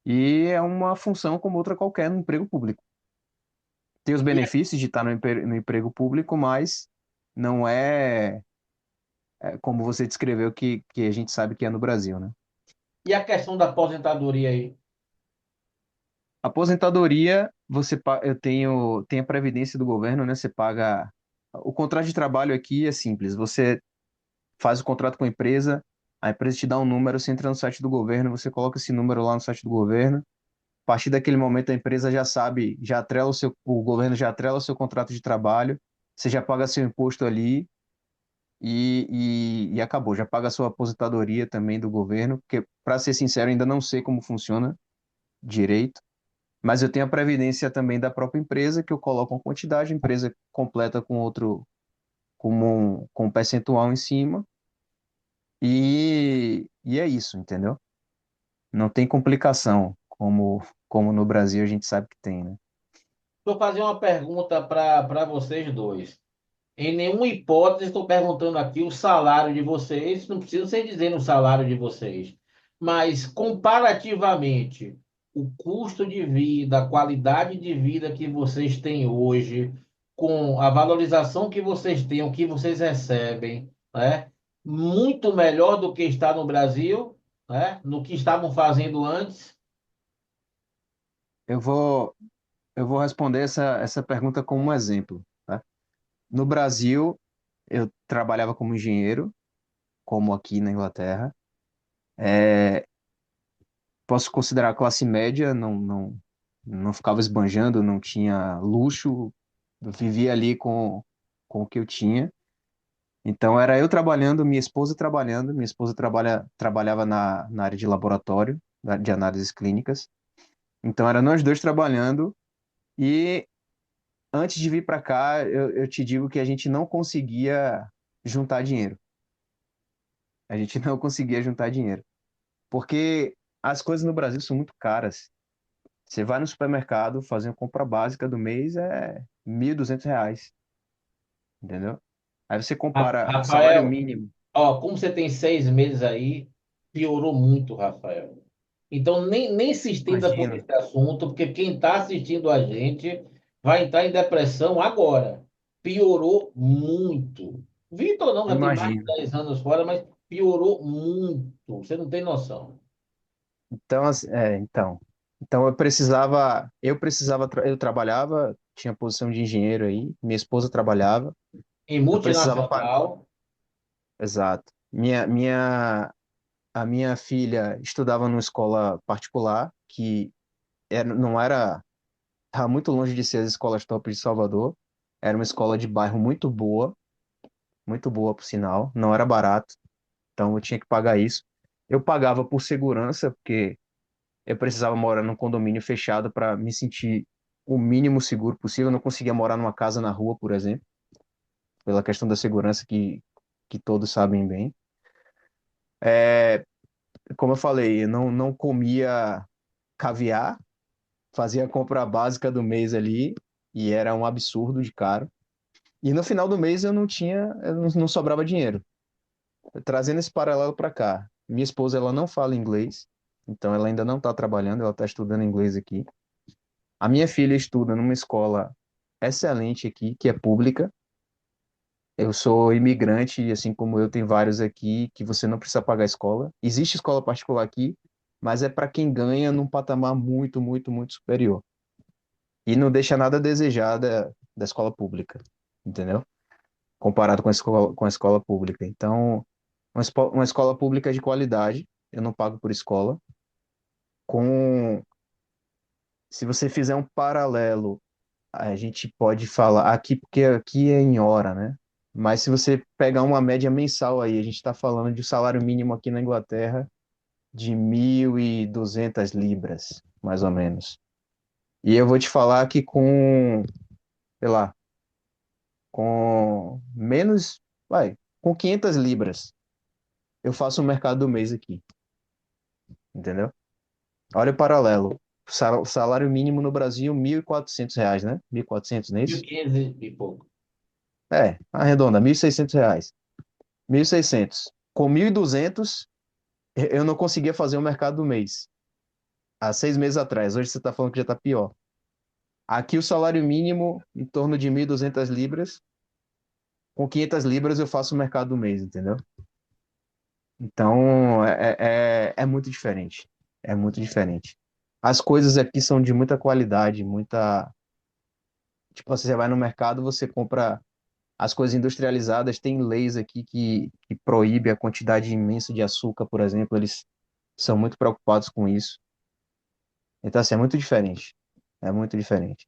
E é uma função como outra qualquer no emprego público. Tem os E benefícios de estar no emprego público, mas não é. como você descreveu que a gente sabe que é no Brasil, né? E a questão da aposentadoria aí? Aposentadoria, eu tenho a previdência do governo, né? Você paga. O contrato de trabalho aqui é simples. Você faz o contrato com a empresa te dá um número, você entra no site do governo, você coloca esse número lá no site do governo. A partir daquele momento, a empresa já sabe, o governo já atrela o seu contrato de trabalho, você já paga seu imposto ali e acabou. Já paga a sua aposentadoria também do governo, porque, para ser sincero, ainda não sei como funciona direito. Mas eu tenho a previdência também da própria empresa, que eu coloco uma quantidade, a empresa completa com um percentual em cima, e é isso, entendeu? Não tem complicação, como no Brasil a gente sabe que tem, né? Vou fazer uma pergunta para vocês dois. Em nenhuma hipótese estou perguntando aqui o salário de vocês, não precisa ser dizendo o salário de vocês, mas comparativamente, o custo de vida, a qualidade de vida que vocês têm hoje, com a valorização que vocês têm, o que vocês recebem, né? Muito melhor do que está no Brasil, né? No que estavam fazendo antes. Eu vou, eu vou responder essa pergunta com um exemplo, tá? No Brasil, eu trabalhava como engenheiro, como aqui na Inglaterra. Posso considerar classe média, não ficava esbanjando, não tinha luxo, eu vivia ali com o que eu tinha. Então era eu trabalhando, minha esposa trabalhando, minha esposa trabalhava na área de laboratório, de análises clínicas. Então era nós dois trabalhando e antes de vir para cá, eu te digo que a gente não conseguia juntar dinheiro. A gente não conseguia juntar dinheiro, porque as coisas no Brasil são muito caras. Você vai no supermercado, fazer uma compra básica do mês é R$ 1.200, entendeu? Aí você compara salário Rafael, mínimo, ó, como você tem 6 meses aí, piorou muito, Rafael. Então, nem se estenda por imagina, esse assunto, porque quem está assistindo a gente vai entrar em depressão agora. Piorou muito. Vitor não, já tem mais de imagina. 10 anos fora, mas piorou muito. Você não tem noção. Então, então eu trabalhava, tinha posição de engenheiro aí, minha esposa trabalhava, Em eu precisava pagar, multinacional, exato. A minha filha estudava numa escola particular que não era, estava muito longe de ser as escolas top de Salvador. Era uma escola de bairro muito boa por sinal, não era barato, então eu tinha que pagar isso. Eu pagava por segurança, porque eu precisava morar num condomínio fechado para me sentir o mínimo seguro possível. Eu não conseguia morar numa casa na rua, por exemplo, pela questão da segurança que todos sabem bem. Como eu falei, eu não comia caviar, fazia a compra básica do mês ali e era um absurdo de caro. E no final do mês eu não sobrava dinheiro. Trazendo esse paralelo para cá, minha esposa ela não fala inglês, então ela ainda não está trabalhando, ela está estudando inglês aqui. A minha filha estuda numa escola excelente aqui, que é pública. Eu sou imigrante, e assim como eu, tem vários aqui que você não precisa pagar a escola. Existe escola particular aqui, mas é para quem ganha num patamar muito, muito, muito superior. E não deixa nada a desejar da escola pública, entendeu? Comparado com a escola pública. Então, uma escola pública de qualidade, eu não pago por escola. Com, se você fizer um paralelo, a gente pode falar aqui, porque aqui é em hora, né? Mas se você pegar uma média mensal aí, a gente está falando de um salário mínimo aqui na Inglaterra de 1.200 libras, mais ou menos. E eu vou te falar que sei lá, com menos, com 500 libras, eu faço o mercado do mês aqui, entendeu? Olha o paralelo. Salário mínimo no Brasil, R$ 1.400, né? 1.400, não é mil isso? e quinhentos e pouco. Arredonda, R$ 1.600. 1.600. Com 1.200, eu não conseguia fazer o mercado do mês. Há 6 meses atrás. Hoje você está falando que já está pior. Aqui o salário mínimo em torno de 1.200 libras. Com 500 libras eu faço o mercado do mês, entendeu? Então, é muito diferente. É muito diferente. As coisas aqui são de muita qualidade, muita. Tipo, você vai no mercado, você compra as coisas industrializadas, tem leis aqui que proíbe a quantidade imensa de açúcar, por exemplo, eles são muito preocupados com isso. Então, assim, é muito diferente. É muito diferente.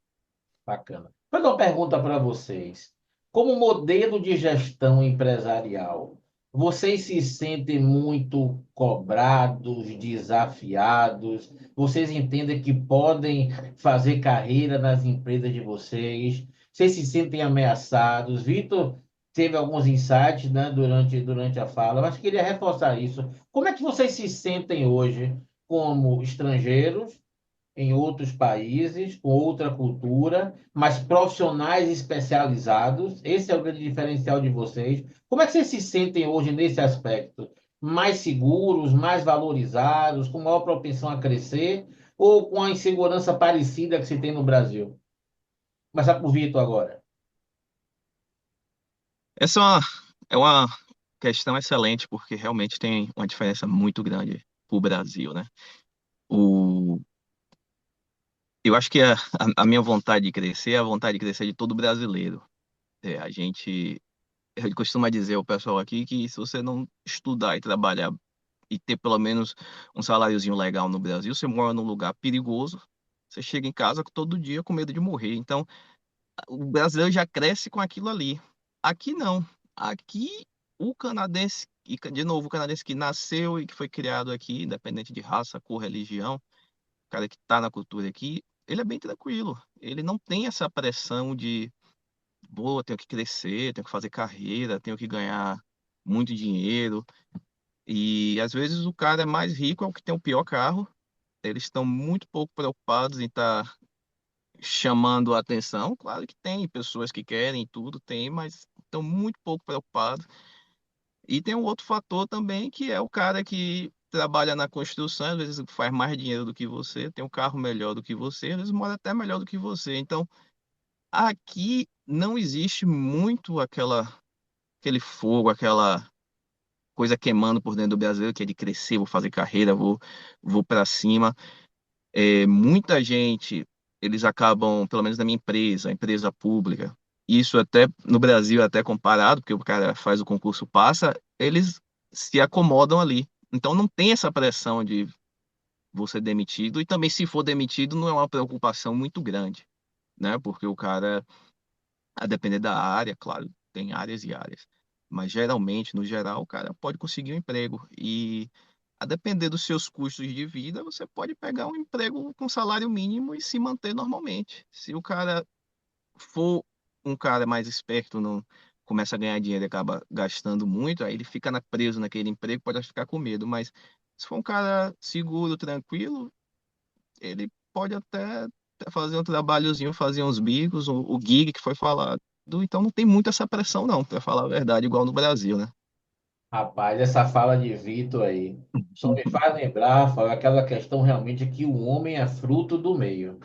Bacana. Vou dar uma pergunta para vocês. Como modelo de gestão empresarial, vocês se sentem muito cobrados, desafiados? Vocês entendem que podem fazer carreira nas empresas de vocês? Vocês se sentem ameaçados? Vitor teve alguns insights, né, durante a fala, mas queria reforçar isso. Como é que vocês se sentem hoje como estrangeiros em outros países, com outra cultura, mas profissionais especializados? Esse é o grande diferencial de vocês. Como é que vocês se sentem hoje nesse aspecto? Mais seguros, mais valorizados, com maior propensão a crescer, ou com a insegurança parecida que se tem no Brasil? Começar por Vitor agora. Essa é uma questão excelente, porque realmente tem uma diferença muito grande para o Brasil, né? O, eu acho que a minha vontade de crescer é a vontade de crescer de todo brasileiro. A gente, eu costumo dizer ao pessoal aqui que se você não estudar e trabalhar e ter pelo menos um saláriozinho legal no Brasil, você mora num lugar perigoso, você chega em casa todo dia com medo de morrer. Então, o brasileiro já cresce com aquilo ali. Aqui não. Aqui, o canadense, e de novo, o canadense que nasceu e que foi criado aqui, independente de raça, cor, religião, o cara que está na cultura aqui, ele é bem tranquilo. Ele não tem essa pressão de, boa, tenho que crescer, tenho que fazer carreira, tenho que ganhar muito dinheiro. E às vezes o cara é mais rico, é o que tem o pior carro. Eles estão muito pouco preocupados em estar chamando a atenção. Claro que tem pessoas que querem tudo, tem, mas estão muito pouco preocupados. E tem um outro fator também, que é o cara que trabalha na construção, às vezes faz mais dinheiro do que você, tem um carro melhor do que você, às vezes mora até melhor do que você. Então, aqui não existe muito aquele fogo, aquela coisa queimando por dentro do brasileiro, que é de crescer, vou fazer carreira, vou para cima. Muita gente, eles acabam, pelo menos na minha empresa, a empresa pública, isso até no Brasil é até comparado, porque o cara faz o concurso, passa, eles se acomodam ali. Então não tem essa pressão de você demitido, e também se for demitido não é uma preocupação muito grande, né? Porque o cara, a depender da área, claro, tem áreas e áreas, mas geralmente, no geral, o cara pode conseguir um emprego. E a depender dos seus custos de vida, você pode pegar um emprego com salário mínimo e se manter normalmente. Se o cara for um cara mais esperto, não começa a ganhar dinheiro e acaba gastando muito, aí ele fica preso naquele emprego, pode ficar com medo. Mas se for um cara seguro, tranquilo, ele pode até fazer um trabalhozinho, fazer uns bicos, o gig que foi falado. Então não tem muito essa pressão, não, para falar a verdade, igual no Brasil, né? Rapaz, essa fala de Vitor aí só me faz lembrar, Rafael, aquela questão realmente que o homem é fruto do meio.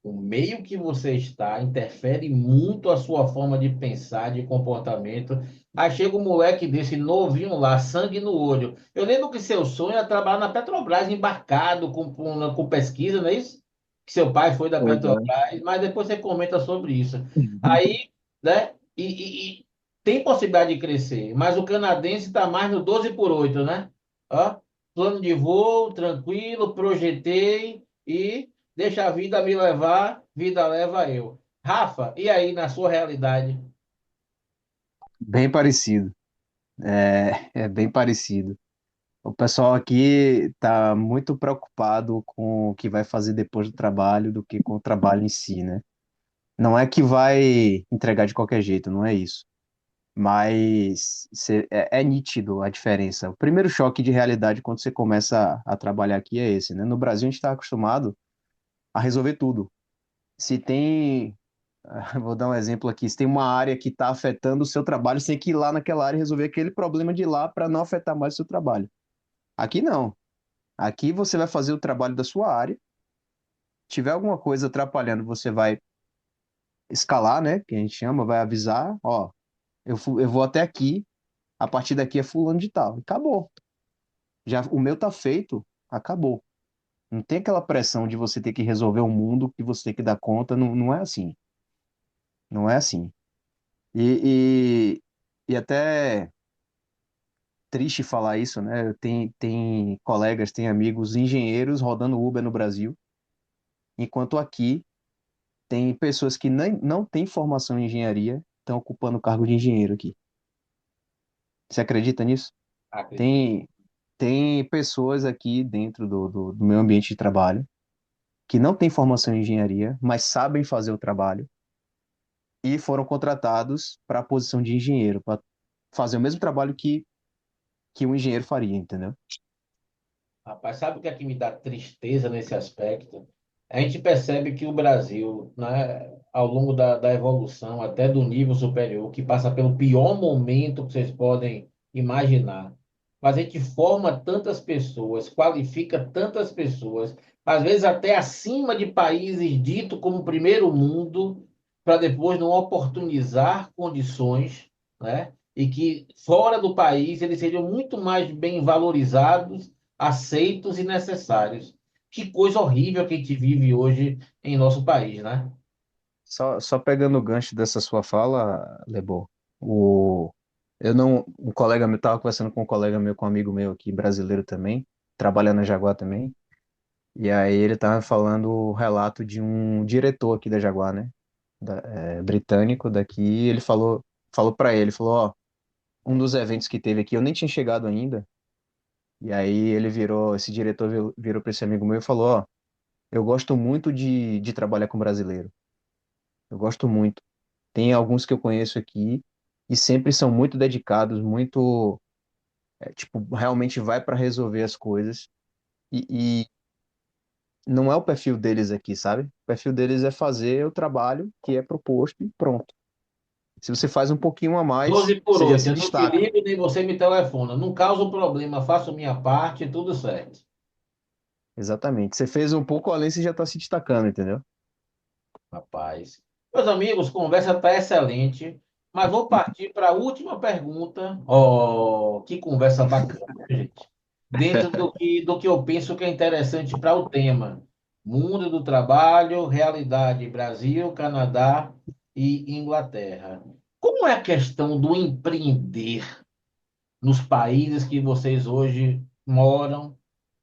O meio que você está interfere muito a sua forma de pensar, de comportamento. Aí chega um moleque desse novinho lá, sangue no olho. Eu lembro que seu sonho era trabalhar na Petrobras, embarcado com pesquisa, não é isso? Que seu pai foi da Pois é. Petrobras, mas depois você comenta sobre isso. Aí, né? E tem possibilidade de crescer, mas o canadense está mais no 12 por 8, né? Ó, plano de voo, tranquilo, projetei e deixa a vida me levar, vida leva eu. Rafa, e aí na sua realidade? Bem parecido. É bem parecido. O pessoal aqui está muito preocupado com o que vai fazer depois do trabalho do que com o trabalho em si, né? Não é que vai entregar de qualquer jeito, não é isso. Mas é nítido a diferença. O primeiro choque de realidade quando você começa a trabalhar aqui é esse, né? No Brasil a gente está acostumado a resolver tudo. Se tem, vou dar um exemplo aqui, se tem uma área que está afetando o seu trabalho, você tem que ir lá naquela área e resolver aquele problema de lá para não afetar mais o seu trabalho. Aqui não. Aqui você vai fazer o trabalho da sua área. Tiver alguma coisa atrapalhando, você vai escalar, né? Que a gente chama, vai avisar, ó, eu vou até aqui, a partir daqui é fulano de tal. E acabou. Já o meu tá feito, acabou. Não tem aquela pressão de você ter que resolver o mundo, que você tem que dar conta, não, não é assim. Não é assim. E até triste falar isso, né? Tem colegas, tem amigos engenheiros rodando Uber no Brasil, enquanto aqui tem pessoas que nem, não têm formação em engenharia, estão ocupando o cargo de engenheiro aqui. Você acredita nisso? Acredito. Tem, tem pessoas aqui dentro do meu ambiente de trabalho que não têm formação em engenharia, mas sabem fazer o trabalho e foram contratados para a posição de engenheiro, para fazer o mesmo trabalho que um engenheiro faria, entendeu? Rapaz, sabe o que é que me dá tristeza nesse aspecto? A gente percebe que o Brasil, né, ao longo da evolução, até do nível superior, que passa pelo pior momento que vocês podem imaginar, mas a gente forma tantas pessoas, qualifica tantas pessoas, às vezes até acima de países ditos como primeiro mundo, para depois não oportunizar condições, né? E que fora do país eles seriam muito mais bem valorizados, aceitos e necessários. Que coisa horrível que a gente vive hoje em nosso país, né? Só pegando o gancho dessa sua fala, Lebo, o, eu não, um colega meu, estava conversando com um colega meu, com um amigo meu aqui, brasileiro também, trabalha na Jaguar também, e aí ele estava falando o relato de um diretor aqui da Jaguar, né, britânico daqui, e ele falou para ele, falou, ó, um dos eventos que teve aqui, eu nem tinha chegado ainda, e aí ele virou, esse diretor virou para esse amigo meu e falou, ó, eu gosto muito de trabalhar com brasileiro, eu gosto muito. Tem alguns que eu conheço aqui e sempre são muito dedicados, muito, tipo, realmente vai para resolver as coisas. E não é o perfil deles aqui, sabe? O perfil deles é fazer o trabalho que é proposto e pronto. Se você faz um pouquinho a mais, 12 por você já 8. se Eu não te destaca. ligo nem você me telefona. Não causa problema, faço minha parte, tudo certo. Exatamente. Você fez um pouco além, você já está se destacando, entendeu? Rapaz. Meus amigos, conversa está excelente, mas vou partir para a última pergunta. Oh, que conversa bacana, gente. Dentro do que eu penso que é interessante para o tema. Mundo do trabalho, realidade Brasil, Canadá e Inglaterra. Como é a questão do empreender nos países que vocês hoje moram,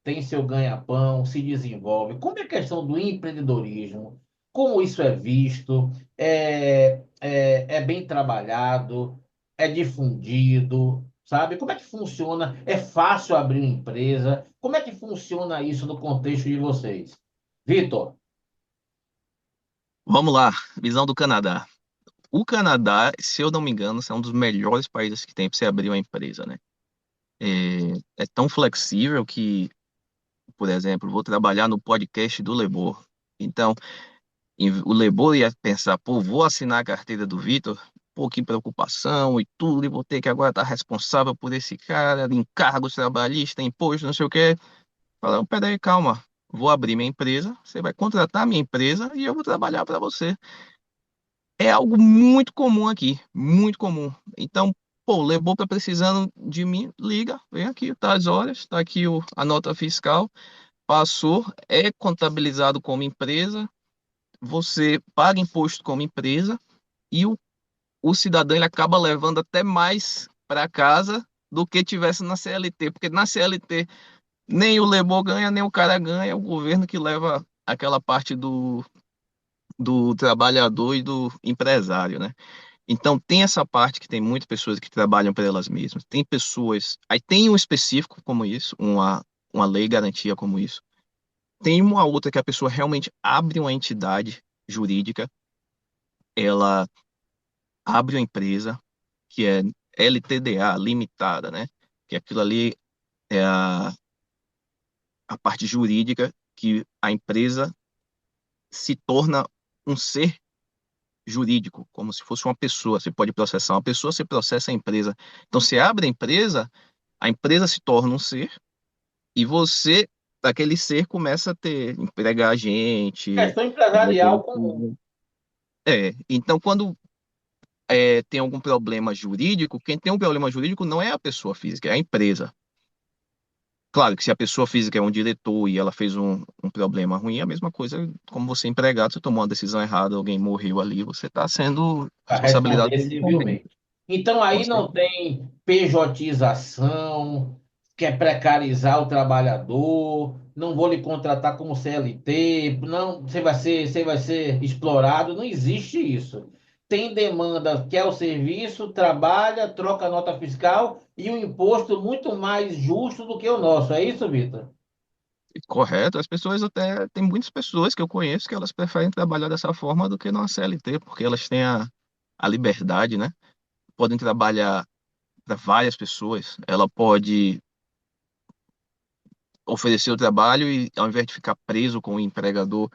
tem seu ganha-pão, se desenvolve? Como é a questão do empreendedorismo? Como isso é visto? É bem trabalhado? É difundido? Sabe? Como é que funciona? É fácil abrir uma empresa? Como é que funciona isso no contexto de vocês? Vitor, Vamos lá, visão do Canadá. O Canadá, se eu não me engano, é um dos melhores países que tem para você abrir uma empresa, né? É tão flexível que, por exemplo, vou trabalhar no podcast do Lebor. Então, o Lebor ia pensar, pô, vou assinar a carteira do Vitor, pô, que preocupação e tudo, e vou ter que agora estar responsável por esse cara, encargos trabalhistas, imposto, não sei o quê. Fala, peraí, calma, vou abrir minha empresa, você vai contratar minha empresa e eu vou trabalhar para você. É algo muito comum aqui, muito comum. Então, pô, o Lebor tá precisando de mim, liga, vem aqui, tá as horas, tá aqui a nota fiscal, passou, é contabilizado como empresa, você paga imposto como empresa e o cidadão ele acaba levando até mais para casa do que tivesse na CLT, porque na CLT nem o Lebor ganha, nem o cara ganha, é o governo que leva aquela parte do trabalhador e do empresário, né? Então tem essa parte que tem muitas pessoas que trabalham por elas mesmas. Tem pessoas, aí tem um específico como isso, uma lei garantia como isso. Tem uma outra que a pessoa realmente abre uma entidade jurídica, ela abre uma empresa que é LTDA, limitada, né? Que aquilo ali é a parte jurídica que a empresa se torna um ser jurídico, como se fosse uma pessoa. Você pode processar uma pessoa, você processa a empresa. Então, você abre a empresa se torna um ser e você, daquele ser, começa a ter, empregar gente, questão vai ter empresarial comum. então quando tem algum problema jurídico, quem tem um problema jurídico não é a pessoa física, é a empresa. Claro que se a pessoa física é um diretor e ela fez um problema ruim, é a mesma coisa como você empregado, você tomou uma decisão errada, alguém morreu ali, você está sendo Para responsabilidade responder também. civilmente. Então Com aí não certeza. tem pejotização, quer precarizar o trabalhador, não vou lhe contratar como CLT, não, você vai ser explorado, não existe isso. Tem demanda, quer o serviço, trabalha, troca nota fiscal e um imposto muito mais justo do que o nosso. É isso, Vitor? Correto, as pessoas até, tem muitas pessoas que eu conheço que elas preferem trabalhar dessa forma do que numa CLT, porque elas têm a liberdade, né? Podem trabalhar para várias pessoas, ela pode oferecer o trabalho e ao invés de ficar preso com o empregador,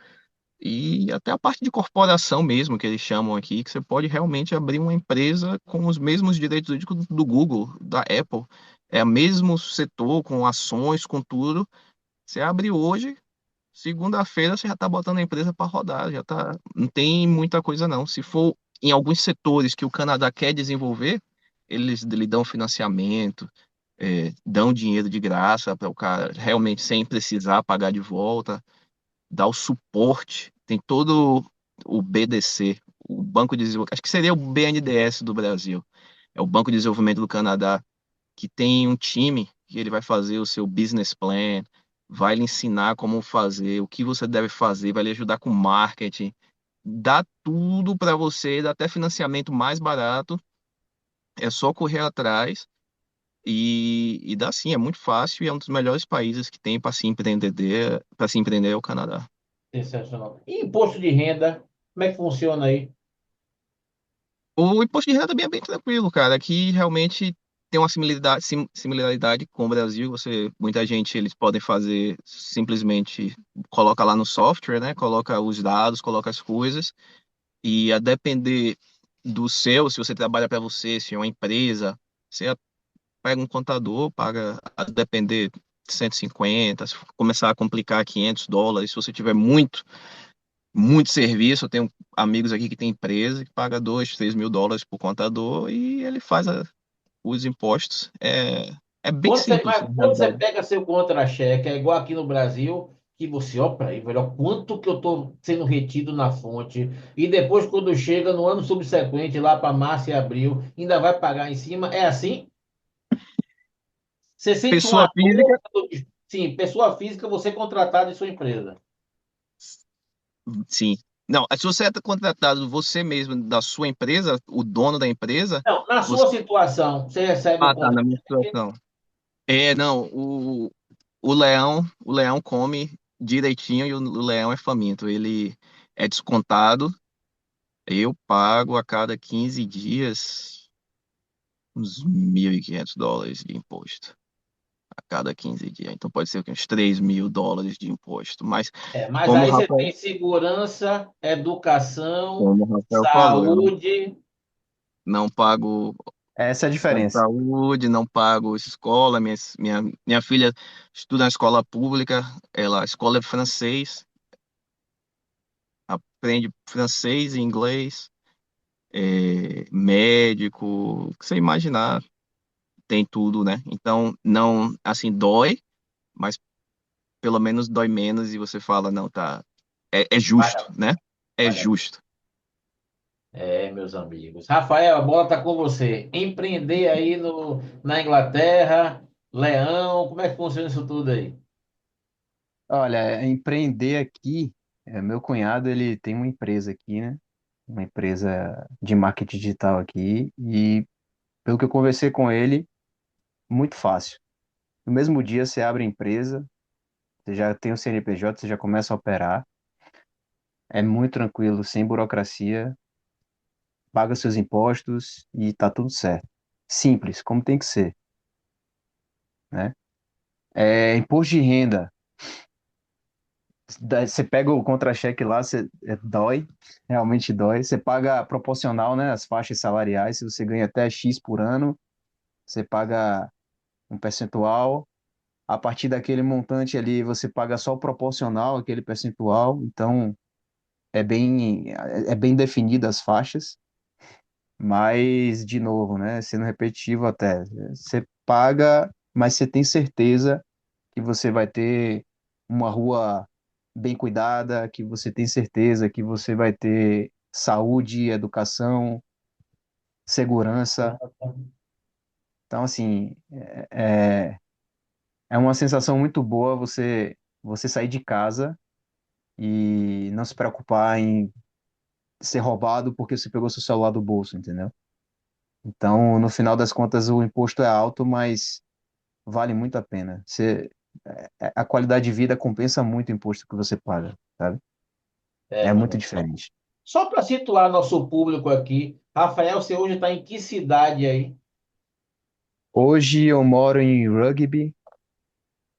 e até a parte de corporação mesmo, que eles chamam aqui, que você pode realmente abrir uma empresa com os mesmos direitos do Google, da Apple. É o mesmo setor, com ações, com tudo. Você abre hoje, segunda-feira você já está botando a empresa para rodar, já tá, não tem muita coisa não. Se for em alguns setores que o Canadá quer desenvolver, eles lhe dão financiamento, dão dinheiro de graça para o cara realmente sem precisar pagar de volta, dá o suporte, tem todo o BDC, o Banco de Desenvolvimento, acho que seria o BNDES do Brasil, é o Banco de Desenvolvimento do Canadá, que tem um time que ele vai fazer o seu business plan, vai lhe ensinar como fazer, o que você deve fazer, vai lhe ajudar com marketing, dá tudo para você, dá até financiamento mais barato, é só correr atrás e dá sim, é muito fácil e é um dos melhores países que tem para se empreender é o Canadá. Sensacional. E imposto de renda, como é que funciona aí? O imposto de renda também é bem tranquilo, cara. Aqui realmente tem uma similaridade com o Brasil. Muita gente eles podem fazer simplesmente coloca lá no software, né? Coloca os dados, coloca as coisas e a depender do seu, se você trabalha para você, se é uma empresa, você pega um contador, paga a depender 150, se começar a complicar US$ 500, se você tiver muito serviço. Eu tenho amigos aqui que tem empresa que paga 2, 3 mil dólares por contador e ele faz os impostos. É bem simples, na Quando você realidade. pega seu contra-cheque, é igual aqui no Brasil, que você, ó, para aí, velho, ó, quanto que eu tô sendo retido na fonte, e depois, quando chega no ano subsequente, lá para março e abril, ainda vai pagar em cima. É assim? Você sente Pessoa uma física, dor? Sim, pessoa física, você é contratado em sua empresa. sim. Não, se você é contratado você mesmo da sua empresa, o dono da empresa, Não, na você. sua situação, você recebe o Ah, tá, na minha contra-cheque. situação. Não, o leão come direitinho e o leão é faminto. Ele é descontado. Eu pago a cada 15 dias uns US$ 1.500 de imposto. A cada 15 dias. Então pode ser o quê? Uns US$ 3.000 de imposto. Mas É, mas como o aí você Rafael, tem segurança, educação, como o Rafael falou, eu saúde. não pago Essa é a plano de diferença. saúde, não pago escola. Minha filha estuda na escola pública, a escola é francês, aprende francês e inglês, médico, o que você imaginar, tem tudo, né? Então, não, assim, dói, mas pelo menos dói menos e você fala, não, tá, é justo, Vale, né? É vale. justo. É, meus amigos. Rafael, a bola está com você. Empreender aí na Inglaterra, Leão, como é que funciona isso tudo aí? Olha, empreender aqui, meu cunhado, ele tem uma empresa aqui, né? Uma empresa de marketing digital aqui, e pelo que eu conversei com ele, muito fácil. No mesmo dia você abre a empresa, você já tem o CNPJ, você já começa a operar, é muito tranquilo, sem burocracia, paga seus impostos e tá tudo certo. Simples, como tem que ser, né? Imposto de renda. Você pega o contra-cheque lá, dói, realmente dói. Você paga proporcional, né, as faixas salariais. Se você ganha até X por ano, você paga um percentual. A partir daquele montante ali, você paga só o proporcional, aquele percentual. Então, é bem definido as faixas. Mas, de novo, né, sendo repetitivo até, você paga, mas você tem certeza que você vai ter uma rua bem cuidada, que você tem certeza que você vai ter saúde, educação, segurança. Então, assim, é uma sensação muito boa você sair de casa e não se preocupar em ser roubado porque você pegou seu celular do bolso, entendeu? Então, no final das contas, o imposto é alto, mas vale muito a pena. A qualidade de vida compensa muito o imposto que você paga, sabe? É, É meu muito amigo. diferente. Só para situar nosso público aqui, Rafael, você hoje está em que cidade aí? Hoje eu moro em Rugby.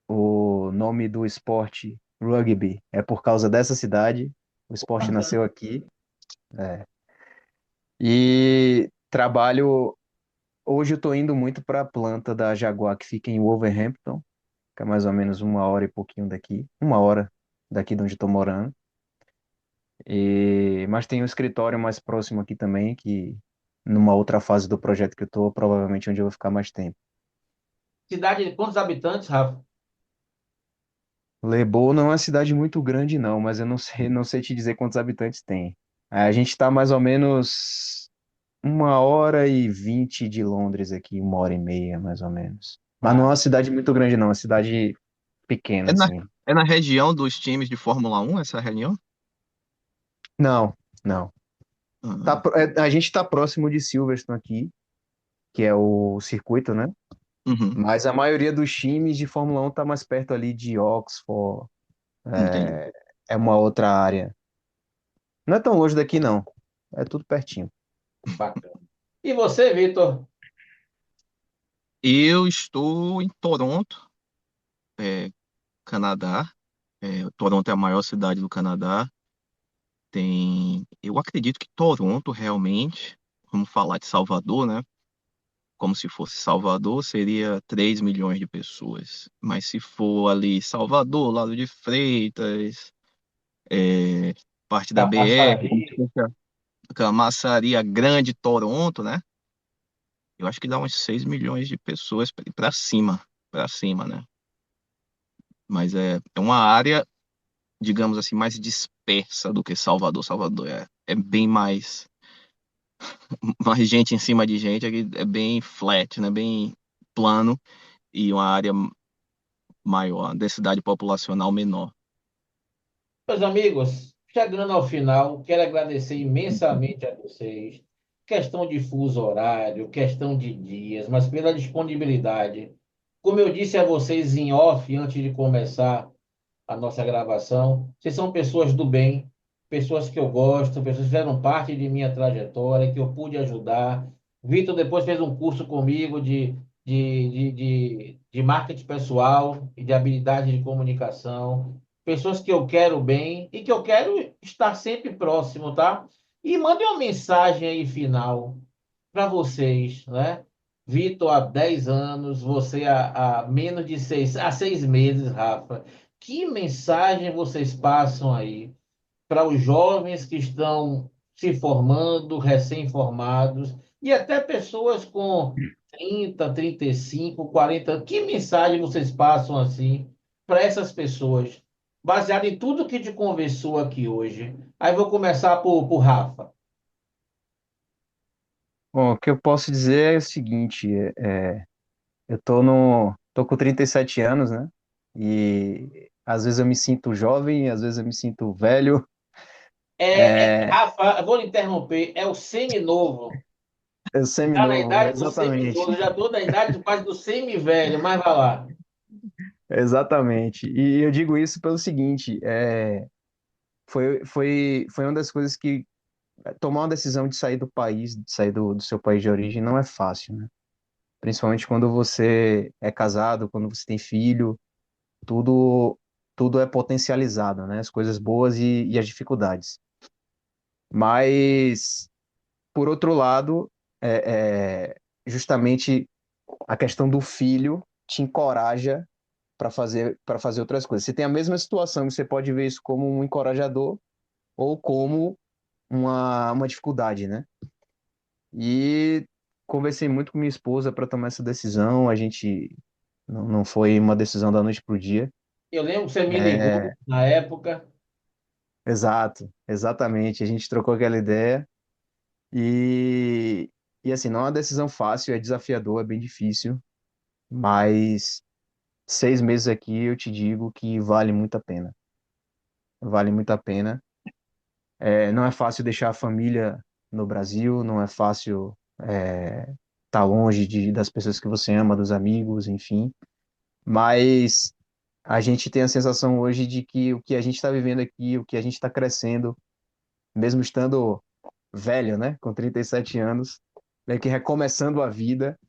O nome do esporte rugby é por causa dessa cidade. O esporte Bacana. nasceu aqui. E trabalho. Hoje eu estou indo muito para a planta da Jaguar, que fica em Wolverhampton, que é mais ou menos uma hora e pouquinho daqui. Uma hora daqui de onde estou morando. Mas tem um escritório mais próximo aqui também, que numa outra fase do projeto que eu estou, provavelmente onde eu vou ficar mais tempo. Cidade de quantos habitantes, Rafa? Lebô não é uma cidade muito grande, não, mas eu não sei te dizer quantos habitantes tem. A gente está mais ou menos 1h20 de Londres aqui, 1h30, mais ou menos. Mas não é Ah, uma cidade muito grande, não, é uma cidade pequena, É na, assim. é na região dos times de Fórmula 1 essa reunião? Não, não. Ah, A gente está próximo de Silverstone aqui, que é o circuito, né? uhum, Mas a maioria dos times de Fórmula 1 está mais perto ali de Oxford, entendi. é uma outra área. Não é tão longe daqui, não. É tudo pertinho. bacana. E você, Vitor? Eu estou em Toronto, é, Canadá. Toronto é a maior cidade do Canadá. Eu acredito que Toronto realmente, vamos falar de Salvador, né? Como se fosse Salvador, seria 3 milhões de pessoas. Mas se for ali Salvador, Lado de Freitas, é, parte da BR, como se Camaçari. fosse Camaçaria Grande, Toronto, né? Eu acho que dá uns 6 milhões de pessoas para cima, né? Mas é uma área, digamos assim, mais dispersa do que Salvador. Salvador é bem mais gente em cima de gente, aqui é bem flat, né? Bem plano e uma área maior, densidade populacional menor. Meus amigos, chegando ao final, quero agradecer imensamente a vocês. Questão de fuso horário, questão de dias, mas pela disponibilidade. Como eu disse a vocês em off, antes de começar a nossa gravação, vocês são pessoas do bem, pessoas que eu gosto, pessoas que fizeram parte de minha trajetória, que eu pude ajudar. Vitor depois fez um curso comigo de marketing pessoal e de habilidade de comunicação. Pessoas que eu quero bem e que eu quero estar sempre próximo, tá? E mande uma mensagem aí final para vocês, né? Vitor há 10 anos, você há menos de 6 meses, Rafa. Que mensagem vocês passam aí para os jovens que estão se formando, recém-formados, e até pessoas com 30, 35, 40 anos? Que mensagem vocês passam assim para essas pessoas, baseado em tudo que te conversou aqui hoje? Aí vou começar por Rafa. Bom, o que eu posso dizer é o seguinte, eu tô com 37 anos, né? E às vezes eu me sinto jovem, às vezes eu me sinto velho. É, Rafa, eu vou lhe interromper, é o seminovo. eu Já na semi-novo, idade do exatamente. seminovo, eu já estou na idade quase do semi-velho, mas vai lá. Exatamente. E eu digo isso pelo seguinte, foi uma das coisas que tomar uma decisão de sair do país, de sair do seu país de origem, não é fácil, né? Principalmente quando você é casado, quando você tem filho, tudo, tudo é potencializado, né? As coisas boas e as dificuldades. Mas, por outro lado, justamente a questão do filho te encoraja para fazer outras coisas. Você tem a mesma situação, você pode ver isso como um encorajador ou como uma dificuldade, né? E conversei muito com minha esposa para tomar essa decisão. A gente Não foi uma decisão da noite para o dia. Eu lembro que você me É, ligou na época. exato, exatamente. A gente trocou aquela ideia e, e assim, não é uma decisão fácil, é desafiador, é bem difícil, mas 6 meses aqui eu te digo que vale muito a pena. Vale muito a pena. Não é fácil deixar a família no Brasil, não é fácil estar longe das pessoas que você ama, dos amigos, enfim. Mas a gente tem a sensação hoje de que o que a gente está vivendo aqui, o que a gente está crescendo, mesmo estando velho, né, com 37 anos, meio que recomeçando a vida,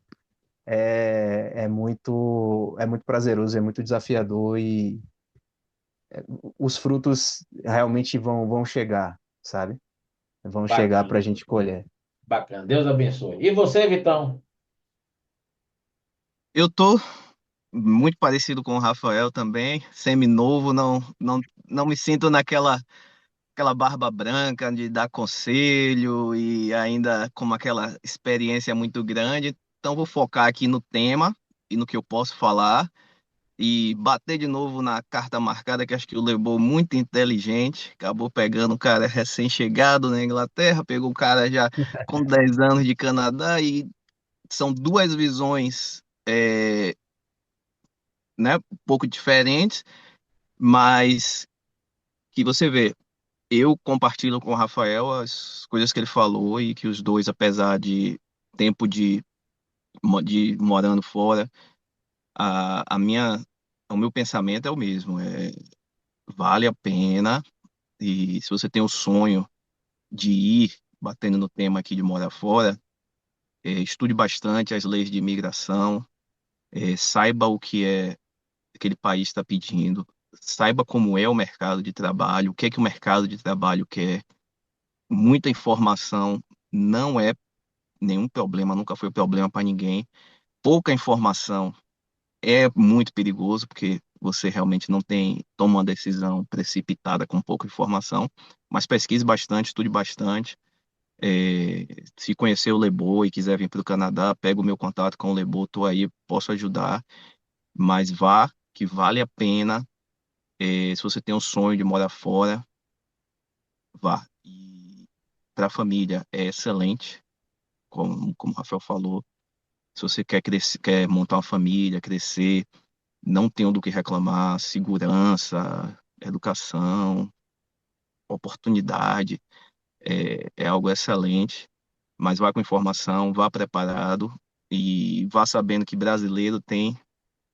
é muito prazeroso, é muito desafiador e os frutos realmente vão chegar, sabe? Vão chegar para a Bacana, gente colher. bacana. Deus abençoe. E você, Vitão? Eu tô muito parecido com o Rafael também, semi-novo, não me sinto aquela barba branca de dar conselho e ainda com aquela experiência muito grande. Então vou focar aqui no tema e no que eu posso falar e bater de novo na carta marcada que acho que o levou muito inteligente, acabou pegando um cara recém-chegado na Inglaterra, pegou um cara já com 10 anos de Canadá e são duas visões, né, um pouco diferentes, mas que você vê. Eu compartilho com o Rafael as coisas que ele falou e que os dois, apesar de tempo de morando fora, a minha, o meu pensamento é o mesmo. Vale a pena e se você tem o sonho de ir, batendo no tema aqui de morar fora, estude bastante as leis de imigração, saiba o que aquele país está pedindo, saiba como é o mercado de trabalho, o que é que o mercado de trabalho quer. Muita informação não é nenhum problema, nunca foi problema para ninguém. Pouca informação é muito perigoso, porque você realmente não toma uma decisão precipitada com pouca informação, mas pesquise bastante, estude bastante. Se conhecer o Lebo e quiser vir para o Canadá, pega o meu contato com o Lebo, estou aí, posso ajudar, mas vá, que vale a pena. Se você tem um sonho de morar fora, vá. E para a família é excelente, como o Rafael falou. Se você quer crescer, quer montar uma família, crescer, não tem do que reclamar, segurança, educação, oportunidade, é algo excelente. Mas vá com informação, vá preparado e vá sabendo que brasileiro tem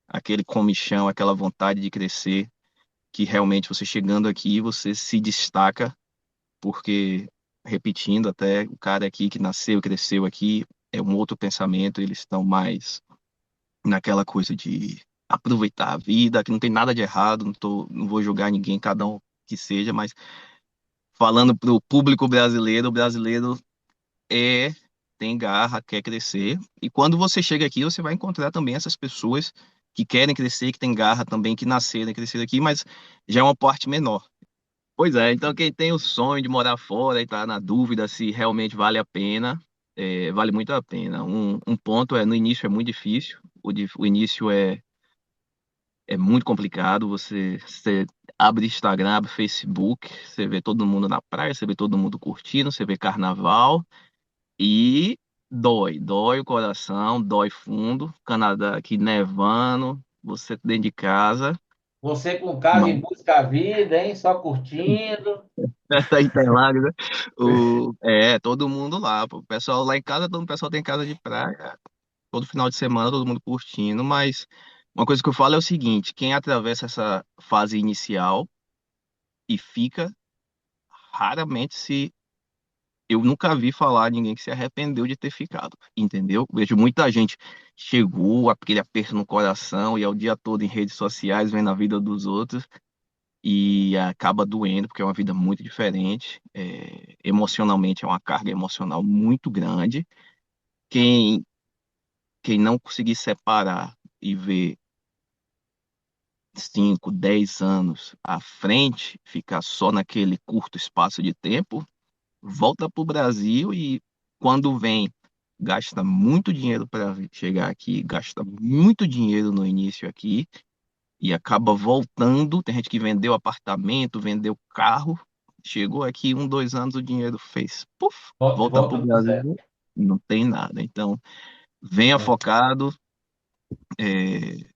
aquele comichão, aquela vontade de crescer, que realmente você chegando aqui, você se destaca, porque, repetindo, até o cara aqui que nasceu, cresceu aqui, é um outro pensamento, eles estão mais naquela coisa de aproveitar a vida, que não tem nada de errado, não vou julgar ninguém, cada um que seja, mas falando para o público brasileiro, o brasileiro é tem garra, quer crescer, e quando você chega aqui, você vai encontrar também essas pessoas que querem crescer, que têm garra também, que nasceram e cresceram aqui, mas já é uma parte menor. Pois é, então quem tem o sonho de morar fora e está na dúvida se realmente vale a pena, vale muito a pena. Um ponto no início é muito difícil, o início é muito complicado. Você abre Instagram, abre Facebook, você vê todo mundo na praia, você vê todo mundo curtindo, você vê carnaval e dói o coração, dói fundo. Canadá aqui nevando, você dentro de casa, Você com casa mas em busca da vida, hein? Só curtindo. tá em Interlagos, né? Todo mundo lá, pô. O pessoal lá em casa, todo o pessoal tem casa de praia, todo final de semana, todo mundo curtindo, mas uma coisa que eu falo é o seguinte, quem atravessa essa fase inicial e fica, raramente se. Eu nunca vi falar ninguém que se arrependeu de ter ficado, entendeu? Vejo muita gente chegou, aquele aperto no coração e é o dia todo em redes sociais vendo a vida dos outros e acaba doendo, porque é uma vida muito diferente. Emocionalmente é uma carga emocional muito grande. Quem, quem não conseguir separar e ver 5, 10 anos à frente, ficar só naquele curto espaço de tempo, volta para o Brasil e quando vem gasta muito dinheiro para chegar aqui, gasta muito dinheiro no início aqui e acaba voltando. Tem gente que vendeu apartamento, vendeu carro, chegou aqui 1, 2 anos, o dinheiro fez, puf, volta para o Volta pro zero. Brasil, não tem nada. Então, venha É. focado, é,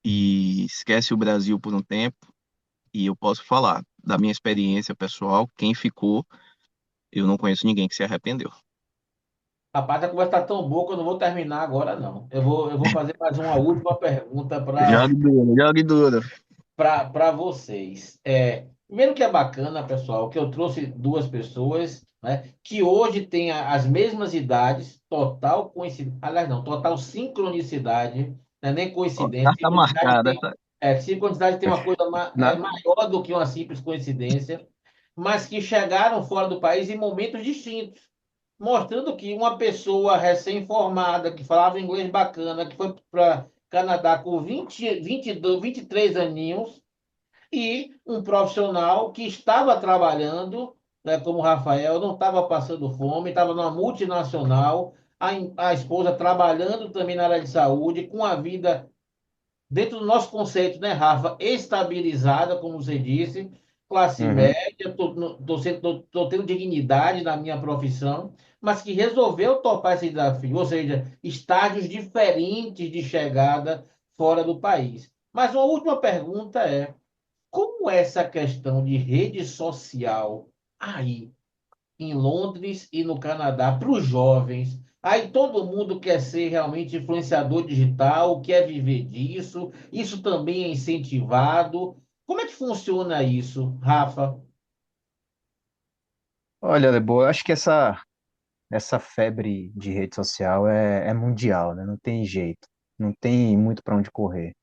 e esquece o Brasil por um tempo. E eu posso falar da minha experiência pessoal, quem ficou, eu não conheço ninguém que se arrependeu. Rapaz, a conversa tá tão boa que eu não vou terminar agora, não. Eu vou fazer mais uma última pergunta Jogue duro, jogue duro. para vocês. Primeiro que é bacana, pessoal, que eu trouxe duas pessoas, né, que hoje têm as mesmas idades, total coincidência, aliás, não, total sincronicidade, né, nem Ó, coincidência. carta marcada. Sincronicidade tem uma coisa Na, maior do que uma simples coincidência, mas que chegaram fora do país em momentos distintos, mostrando que uma pessoa recém-formada, que falava inglês bacana, que foi para Canadá com 22, 23 aninhos, e um profissional que estava trabalhando, né, como o Rafael, não estava passando fome, estava numa multinacional, a esposa trabalhando também na área de saúde, com a vida dentro do nosso conceito, né, Rafa, estabilizada, como você disse, classe Uhum. média, tô tendo dignidade na minha profissão, mas que resolveu topar esse desafio, ou seja, estágios diferentes de chegada fora do país. Mas uma última pergunta é: como é essa questão de rede social aí em Londres e no Canadá para os jovens? Aí todo mundo quer ser realmente influenciador digital, quer viver disso. Isso também é incentivado. Como é que funciona isso, Rafa? olha, Lebo, eu acho que essa febre de rede social é mundial, né? Não tem jeito, não tem muito para onde correr.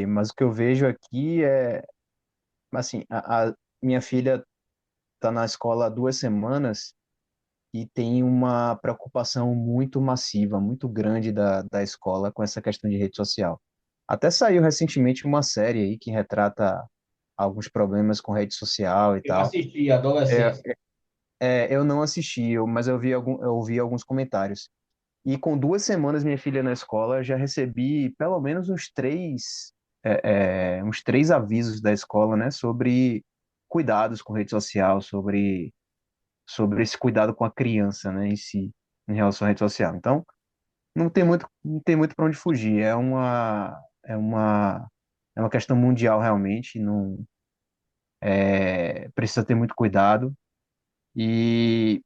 Mas o que eu vejo aqui assim, a minha filha está na escola há 2 semanas e tem uma preocupação muito massiva, muito grande da escola com essa questão de rede social. Até saiu recentemente uma série aí que retrata alguns problemas com rede social e Eu tal. assisti É, Adolescência. eu não assisti, mas eu ouvi alguns comentários. E com 2 semanas minha filha na escola, eu já recebi pelo menos uns três avisos da escola, né, sobre cuidados com rede social, sobre esse cuidado com a criança, né, em si, em relação à rede social. Então, não tem muito para onde fugir. É uma questão mundial realmente. Não precisa ter muito cuidado. E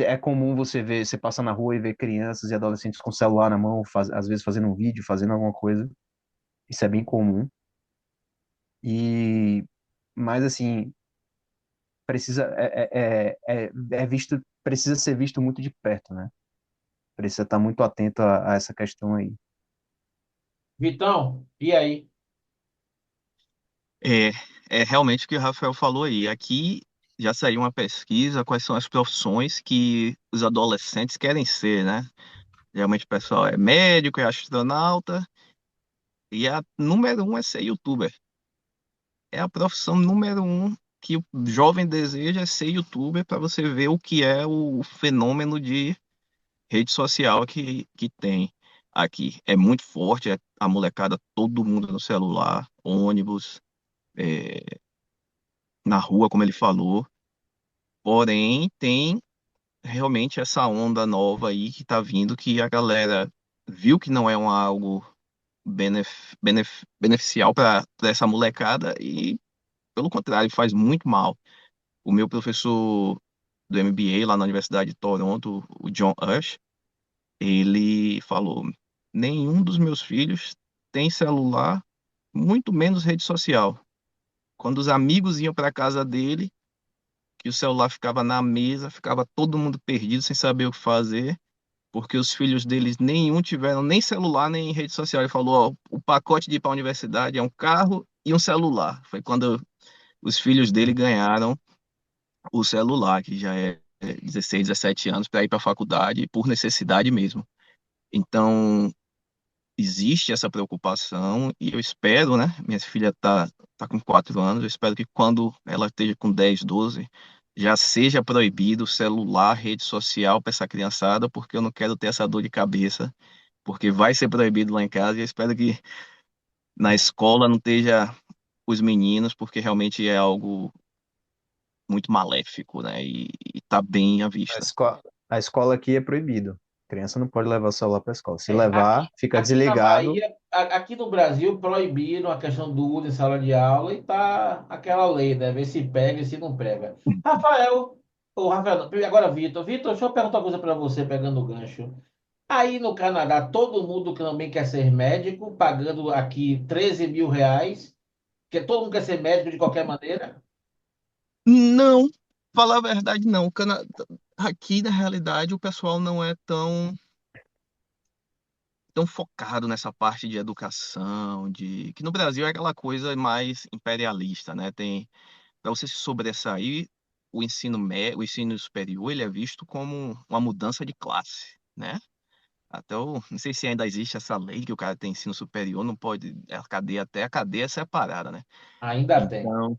é comum você passa na rua e ver crianças e adolescentes com celular na mão, às vezes fazendo um vídeo, fazendo alguma coisa. Isso é bem comum. E, mas assim, precisa precisa ser visto muito de perto, né? Precisa estar muito atento a essa questão aí. Vitão, e aí? É, é realmente o que o Rafael falou aí. Aqui já saiu uma pesquisa quais são as profissões que os adolescentes querem ser, né? Geralmente o pessoal é médico, é astronauta, e a número um é ser youtuber. É a profissão número um que o jovem deseja, é ser youtuber, para você ver o que é o fenômeno de rede social que tem aqui. É muito forte, é a molecada, todo mundo no celular, ônibus, é, na rua, como ele falou. Porém, tem realmente essa onda nova aí que tá vindo, que a galera viu que não é algo beneficial para essa molecada e, pelo contrário, faz muito mal. O meu professor do MBA lá na Universidade de Toronto, o John Ush, ele falou: nenhum dos meus filhos tem celular, muito menos rede social. Quando os amigos iam para casa dele, que o celular ficava na mesa, ficava todo mundo perdido, sem saber o que fazer, porque os filhos deles nenhum tiveram nem celular nem rede social. Ele falou: ó, o pacote de ir para a universidade é um carro e um celular. Foi quando os filhos dele ganharam o celular, que já é 16, 17 anos, para ir para a faculdade, por necessidade mesmo. Então, existe essa preocupação e eu espero, né? Minha filha tá com 4 anos, eu espero que quando ela esteja com 10, 12, já seja proibido celular, rede social para essa criançada, porque eu não quero ter essa dor de cabeça, porque vai ser proibido lá em casa e eu espero que na escola não esteja os meninos, porque realmente é algo muito maléfico, né? E tá bem à A vista. escola, a escola aqui é proibido. Criança não pode levar o celular para a escola. Se É, levar, fica aqui na desligado. Bahia, aqui no Brasil, proibiram a questão do uso em sala de aula e tá aquela lei, né? Ver se pega e se não pega. Rafael, Rafael, não, agora Vitor, deixa eu perguntar uma coisa para você, pegando o gancho. Aí no Canadá, todo mundo que também quer ser médico, pagando aqui 13 mil reais, que todo mundo quer ser médico de qualquer maneira. Não, falar a verdade, não. Aqui, na realidade, o pessoal não é tão focado nessa parte de educação, de que no Brasil é aquela coisa mais imperialista, né? Tem para você se sobressair, o ensino superior, ele é visto como uma mudança de classe, né? Não sei se ainda existe essa lei que o cara tem ensino superior, não pode, até a cadeia é separada, né? Ainda tem. Então,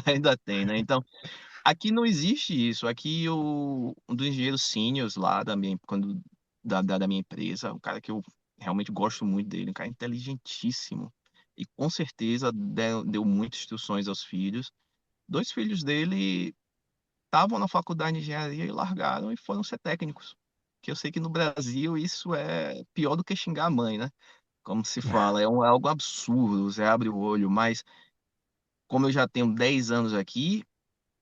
ainda tem, né? Então, aqui não existe isso. Aqui um dos engenheiros seniors lá da minha empresa, um cara que eu realmente gosto muito dele, um cara inteligentíssimo. E com certeza deu muitas instruções aos filhos. Dois filhos dele estavam na faculdade de engenharia e largaram e foram ser técnicos. Que eu sei que no Brasil isso é pior do que xingar a mãe, né? Como se fala, é algo absurdo, você abre o olho, mas como eu já tenho 10 anos aqui,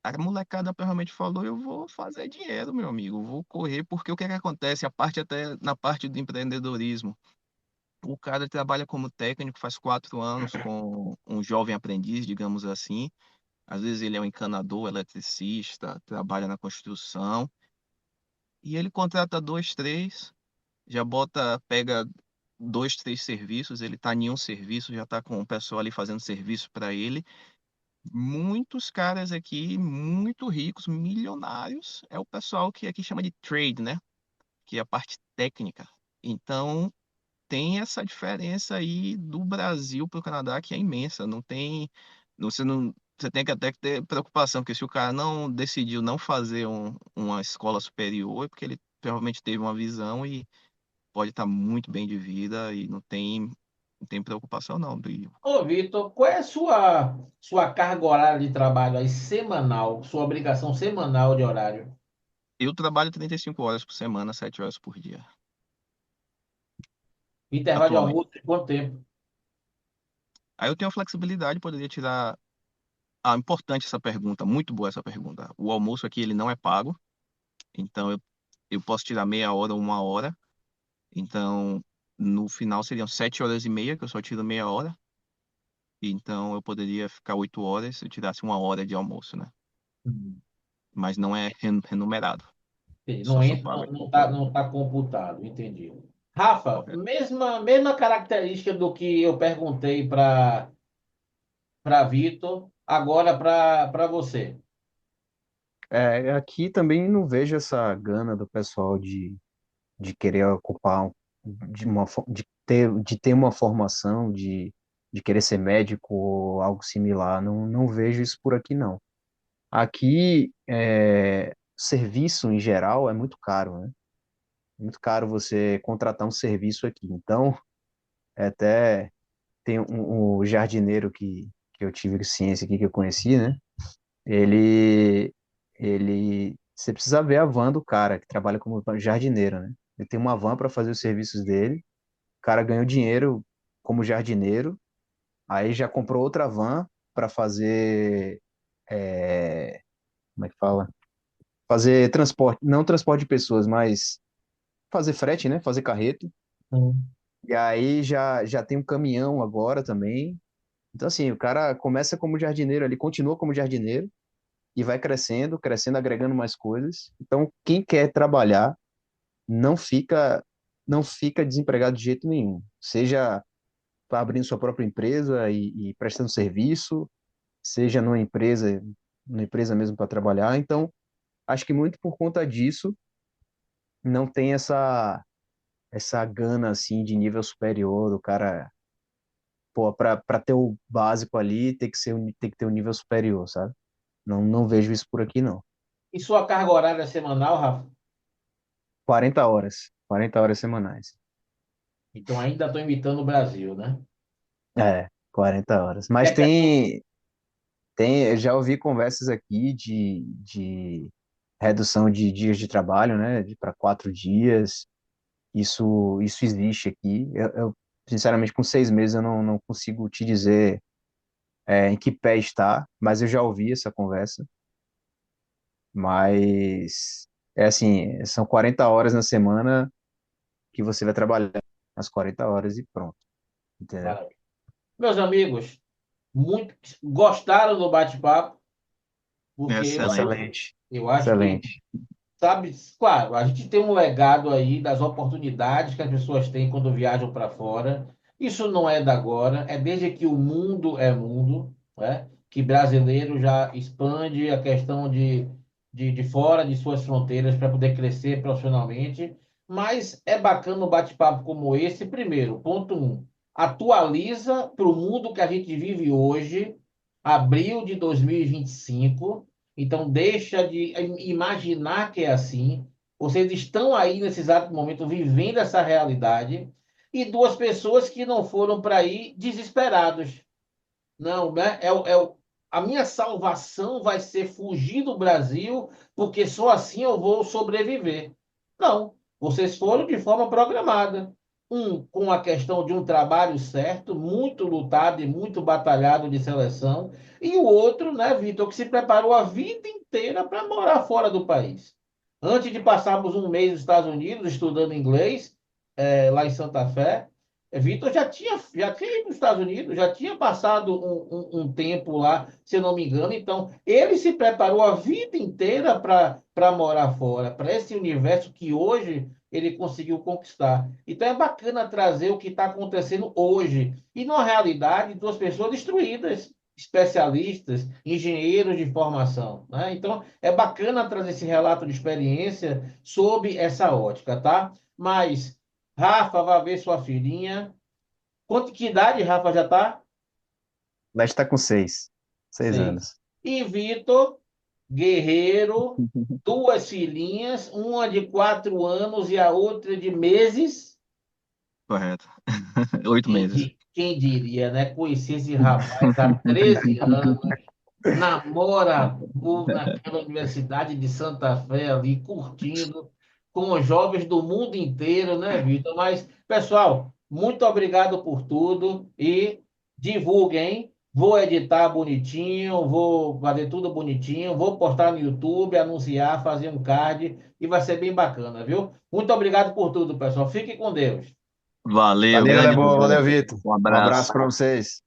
a molecada realmente falou, eu vou fazer dinheiro, meu amigo, eu vou correr, porque o que é que acontece? A parte até na parte do empreendedorismo. O cara trabalha como técnico, faz 4 anos com um jovem aprendiz, digamos assim. Às vezes ele é um encanador, eletricista, trabalha na construção, e ele contrata dois, três, pega dois, três serviços, ele está em um serviço, já está com o pessoal ali fazendo serviço para ele. Muitos caras aqui, muito ricos, milionários, é o pessoal que aqui chama de trade, né? Que é a parte técnica. Então, tem essa diferença aí do Brasil para o Canadá que é imensa. Você tem que até que ter preocupação, porque se o cara não decidiu não fazer uma escola superior, é porque ele provavelmente teve uma visão e pode estar muito bem de vida e não tem preocupação não. Ô, Vitor, qual é a sua carga horária de trabalho aí semanal, sua obrigação semanal de horário? Eu trabalho 35 horas por semana, 7 horas por dia, Intervalo de atualmente. almoço de quanto tempo? Aí eu tenho flexibilidade, poderia tirar. Ah, importante essa pergunta, muito boa essa pergunta. O almoço aqui ele não é pago, então eu posso tirar meia hora ou 1 hora. Então, no final seriam 7 horas e meia, que eu só tiro meia hora. Então, eu poderia ficar 8 horas se eu tirasse 1 hora de almoço, né? Hum. Mas não é remunerado, Entendi. só Não sou entra, pago não, aqui não por tá, hora. não tá computado, entendi. Rafa, Correto. mesma característica do que eu perguntei para Vitor, agora para você. Aqui também não vejo essa gana do pessoal de querer ocupar, de ter uma formação, de querer ser médico ou algo similar. Não, não vejo isso por aqui, não. Aqui, serviço em geral é muito caro, né? Muito caro você contratar um serviço aqui. Então, até tem o jardineiro que eu tive ciência aqui, que eu conheci, né? Ele, você precisa ver a van do cara que trabalha como jardineiro, né? Ele tem uma van para fazer os serviços dele. O cara ganhou dinheiro como jardineiro, aí já comprou outra van para fazer, como é que fala? Fazer transporte, não transporte de pessoas, mas fazer frete, né? Fazer carreto. Hum. E aí já tem um caminhão agora também. Então, assim, o cara começa como jardineiro ali, continua como jardineiro e vai crescendo, crescendo, agregando mais coisas. Então, quem quer trabalhar não fica desempregado de jeito nenhum. Seja abrindo sua própria empresa e prestando serviço, seja numa empresa mesmo para trabalhar. Então, acho que muito por conta disso não tem essa gana assim de nível superior, o cara, pô, para ter o básico ali, tem que ter um nível superior, sabe? Não vejo isso por aqui, não. E sua carga horária é semanal, Rafa? 40 horas semanais. Então ainda estou imitando o Brasil, né? 40 horas. E Mas a questão, eu já ouvi conversas aqui de redução de dias de trabalho, né, para 4 dias. Isso existe aqui. Sinceramente, com 6 meses eu não consigo te dizer em que pé está, mas eu já ouvi essa conversa. Mas é assim, são 40 horas na semana que você vai trabalhar as 40 horas e pronto, entendeu? maravilha. Meus amigos, muito gostaram do bate-papo, porque Excelente. eu acho que, Excelente. sabe, claro, a gente tem um legado aí das oportunidades que as pessoas têm quando viajam para fora. Isso não é da agora, é desde que o mundo é mundo, né? Que brasileiro já expande a questão de fora de suas fronteiras para poder crescer profissionalmente. Mas é bacana um bate-papo como esse. Primeiro, ponto um, atualiza para o mundo que a gente vive hoje, abril de 2025. Então, deixa de imaginar que é assim. Vocês estão aí nesse exato momento vivendo essa realidade. E duas pessoas que não foram para aí desesperados. Não, né? A minha salvação vai ser fugir do Brasil, porque só assim eu vou sobreviver. Não, vocês foram de forma programada. Um, com a questão de um trabalho certo, muito lutado e muito batalhado de seleção, e o outro, né, Vitor, que se preparou a vida inteira para morar fora do país. Antes de passarmos um mês nos Estados Unidos estudando inglês, lá em Santa Fé, Vitor já tinha ido nos Estados Unidos, já tinha passado um tempo lá, se eu não me engano. Então, ele se preparou a vida inteira para morar fora, para esse universo que hoje ele conseguiu conquistar. Então, é bacana trazer o que está acontecendo hoje. E, na realidade, duas pessoas destruídas, especialistas, engenheiros de formação, né? Então, é bacana trazer esse relato de experiência sob essa ótica, tá? Mas. Rafa, vai ver sua filhinha. Quanto que idade Rafa já tá? Lá está com 6 6. anos. E Vitor, guerreiro, duas filhinhas, uma de 4 anos e a outra de meses. Correto. 8 meses. Quem diria, né? Conheci esse rapaz há 13 anos, namora naquela Universidade de Santa Fé ali, curtindo, com os jovens do mundo inteiro, né, Vitor? Mas, pessoal, muito obrigado por tudo e divulguem, hein? Vou editar bonitinho, vou fazer tudo bonitinho, vou postar no YouTube, anunciar, fazer um card e vai ser bem bacana, viu? Muito obrigado por tudo, pessoal. Fique com Deus. Valeu, Valeu, grande Lebo. Valeu, Ivan. Vitor. Um Um abraço. abraço para vocês.